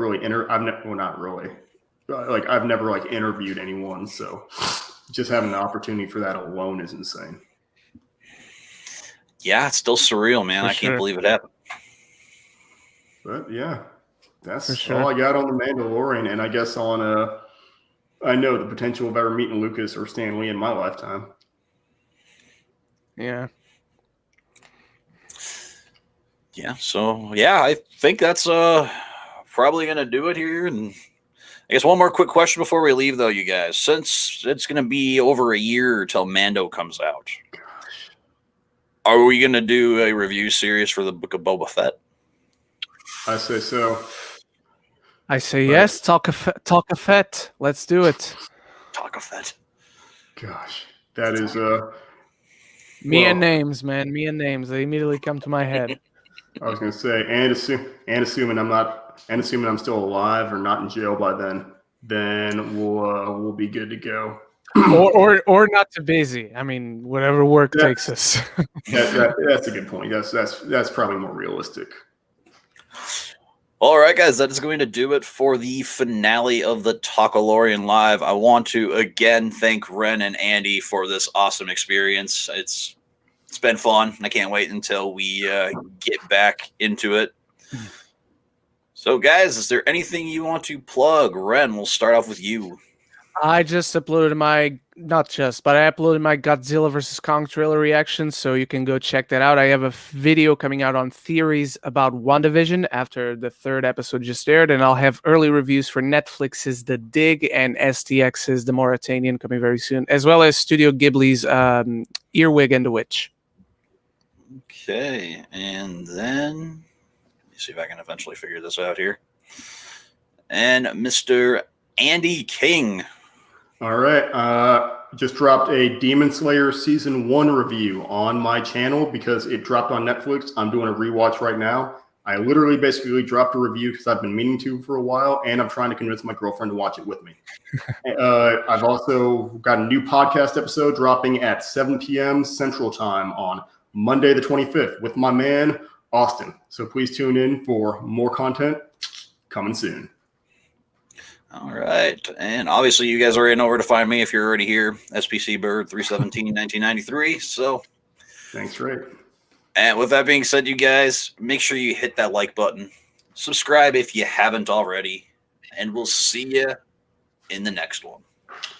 I've never interviewed anyone, so just having the opportunity for that alone is insane. Yeah, it's still surreal, man. I can't believe it happened. But yeah, that's all I got on the Mandalorian, and I guess on I know the potential of ever meeting Lucas or Stan Lee in my lifetime. Yeah. Yeah, so yeah, I think that's probably gonna do it here. And I guess one more quick question before we leave, though, you guys. Since it's gonna be over a year till Mando comes out, are we gonna do a review series for the Book of Boba Fett? I say so. I say yes. Talk a Fett. Let's do it. Talk a Fett. Gosh, that is and names, man. Me and names. They immediately come to my head. I was going to say, assuming I'm still alive or not in jail by then we'll be good to go. or not too busy. I mean, whatever work takes us. That's a good point. That's probably more realistic. All right, guys, that is going to do it for the finale of the Talkalorian Live. I want to again thank Ren and Andy for this awesome experience. It's been fun. I can't wait until we get back into it. So, guys, is there anything you want to plug? Ren, we'll start off with you. I just uploaded my, not just, but I uploaded my Godzilla vs. Kong trailer reaction, so you can go check that out. I have a video coming out on theories about WandaVision after the 3rd episode just aired, and I'll have early reviews for Netflix's The Dig and STX's The Mauritanian coming very soon, as well as Studio Ghibli's Earwig and the Witch. Okay, and then let me see if I can eventually figure this out here. And Mr. Andy King. All right. Just dropped a Demon Slayer Season 1 review on my channel because it dropped on Netflix. I'm doing a rewatch right now. I literally basically dropped a review because I've been meaning to for a while, and I'm trying to convince my girlfriend to watch it with me. I've also got a new podcast episode dropping at 7 p.m. Central Time on Monday the 25th with my man, Austin. So please tune in for more content coming soon. All right. And obviously, you guys already know where to find me if you're already here. SPC Bird 317 1993. So thanks, Ray. And with that being said, you guys, make sure you hit that like button. Subscribe if you haven't already. And we'll see you in the next one.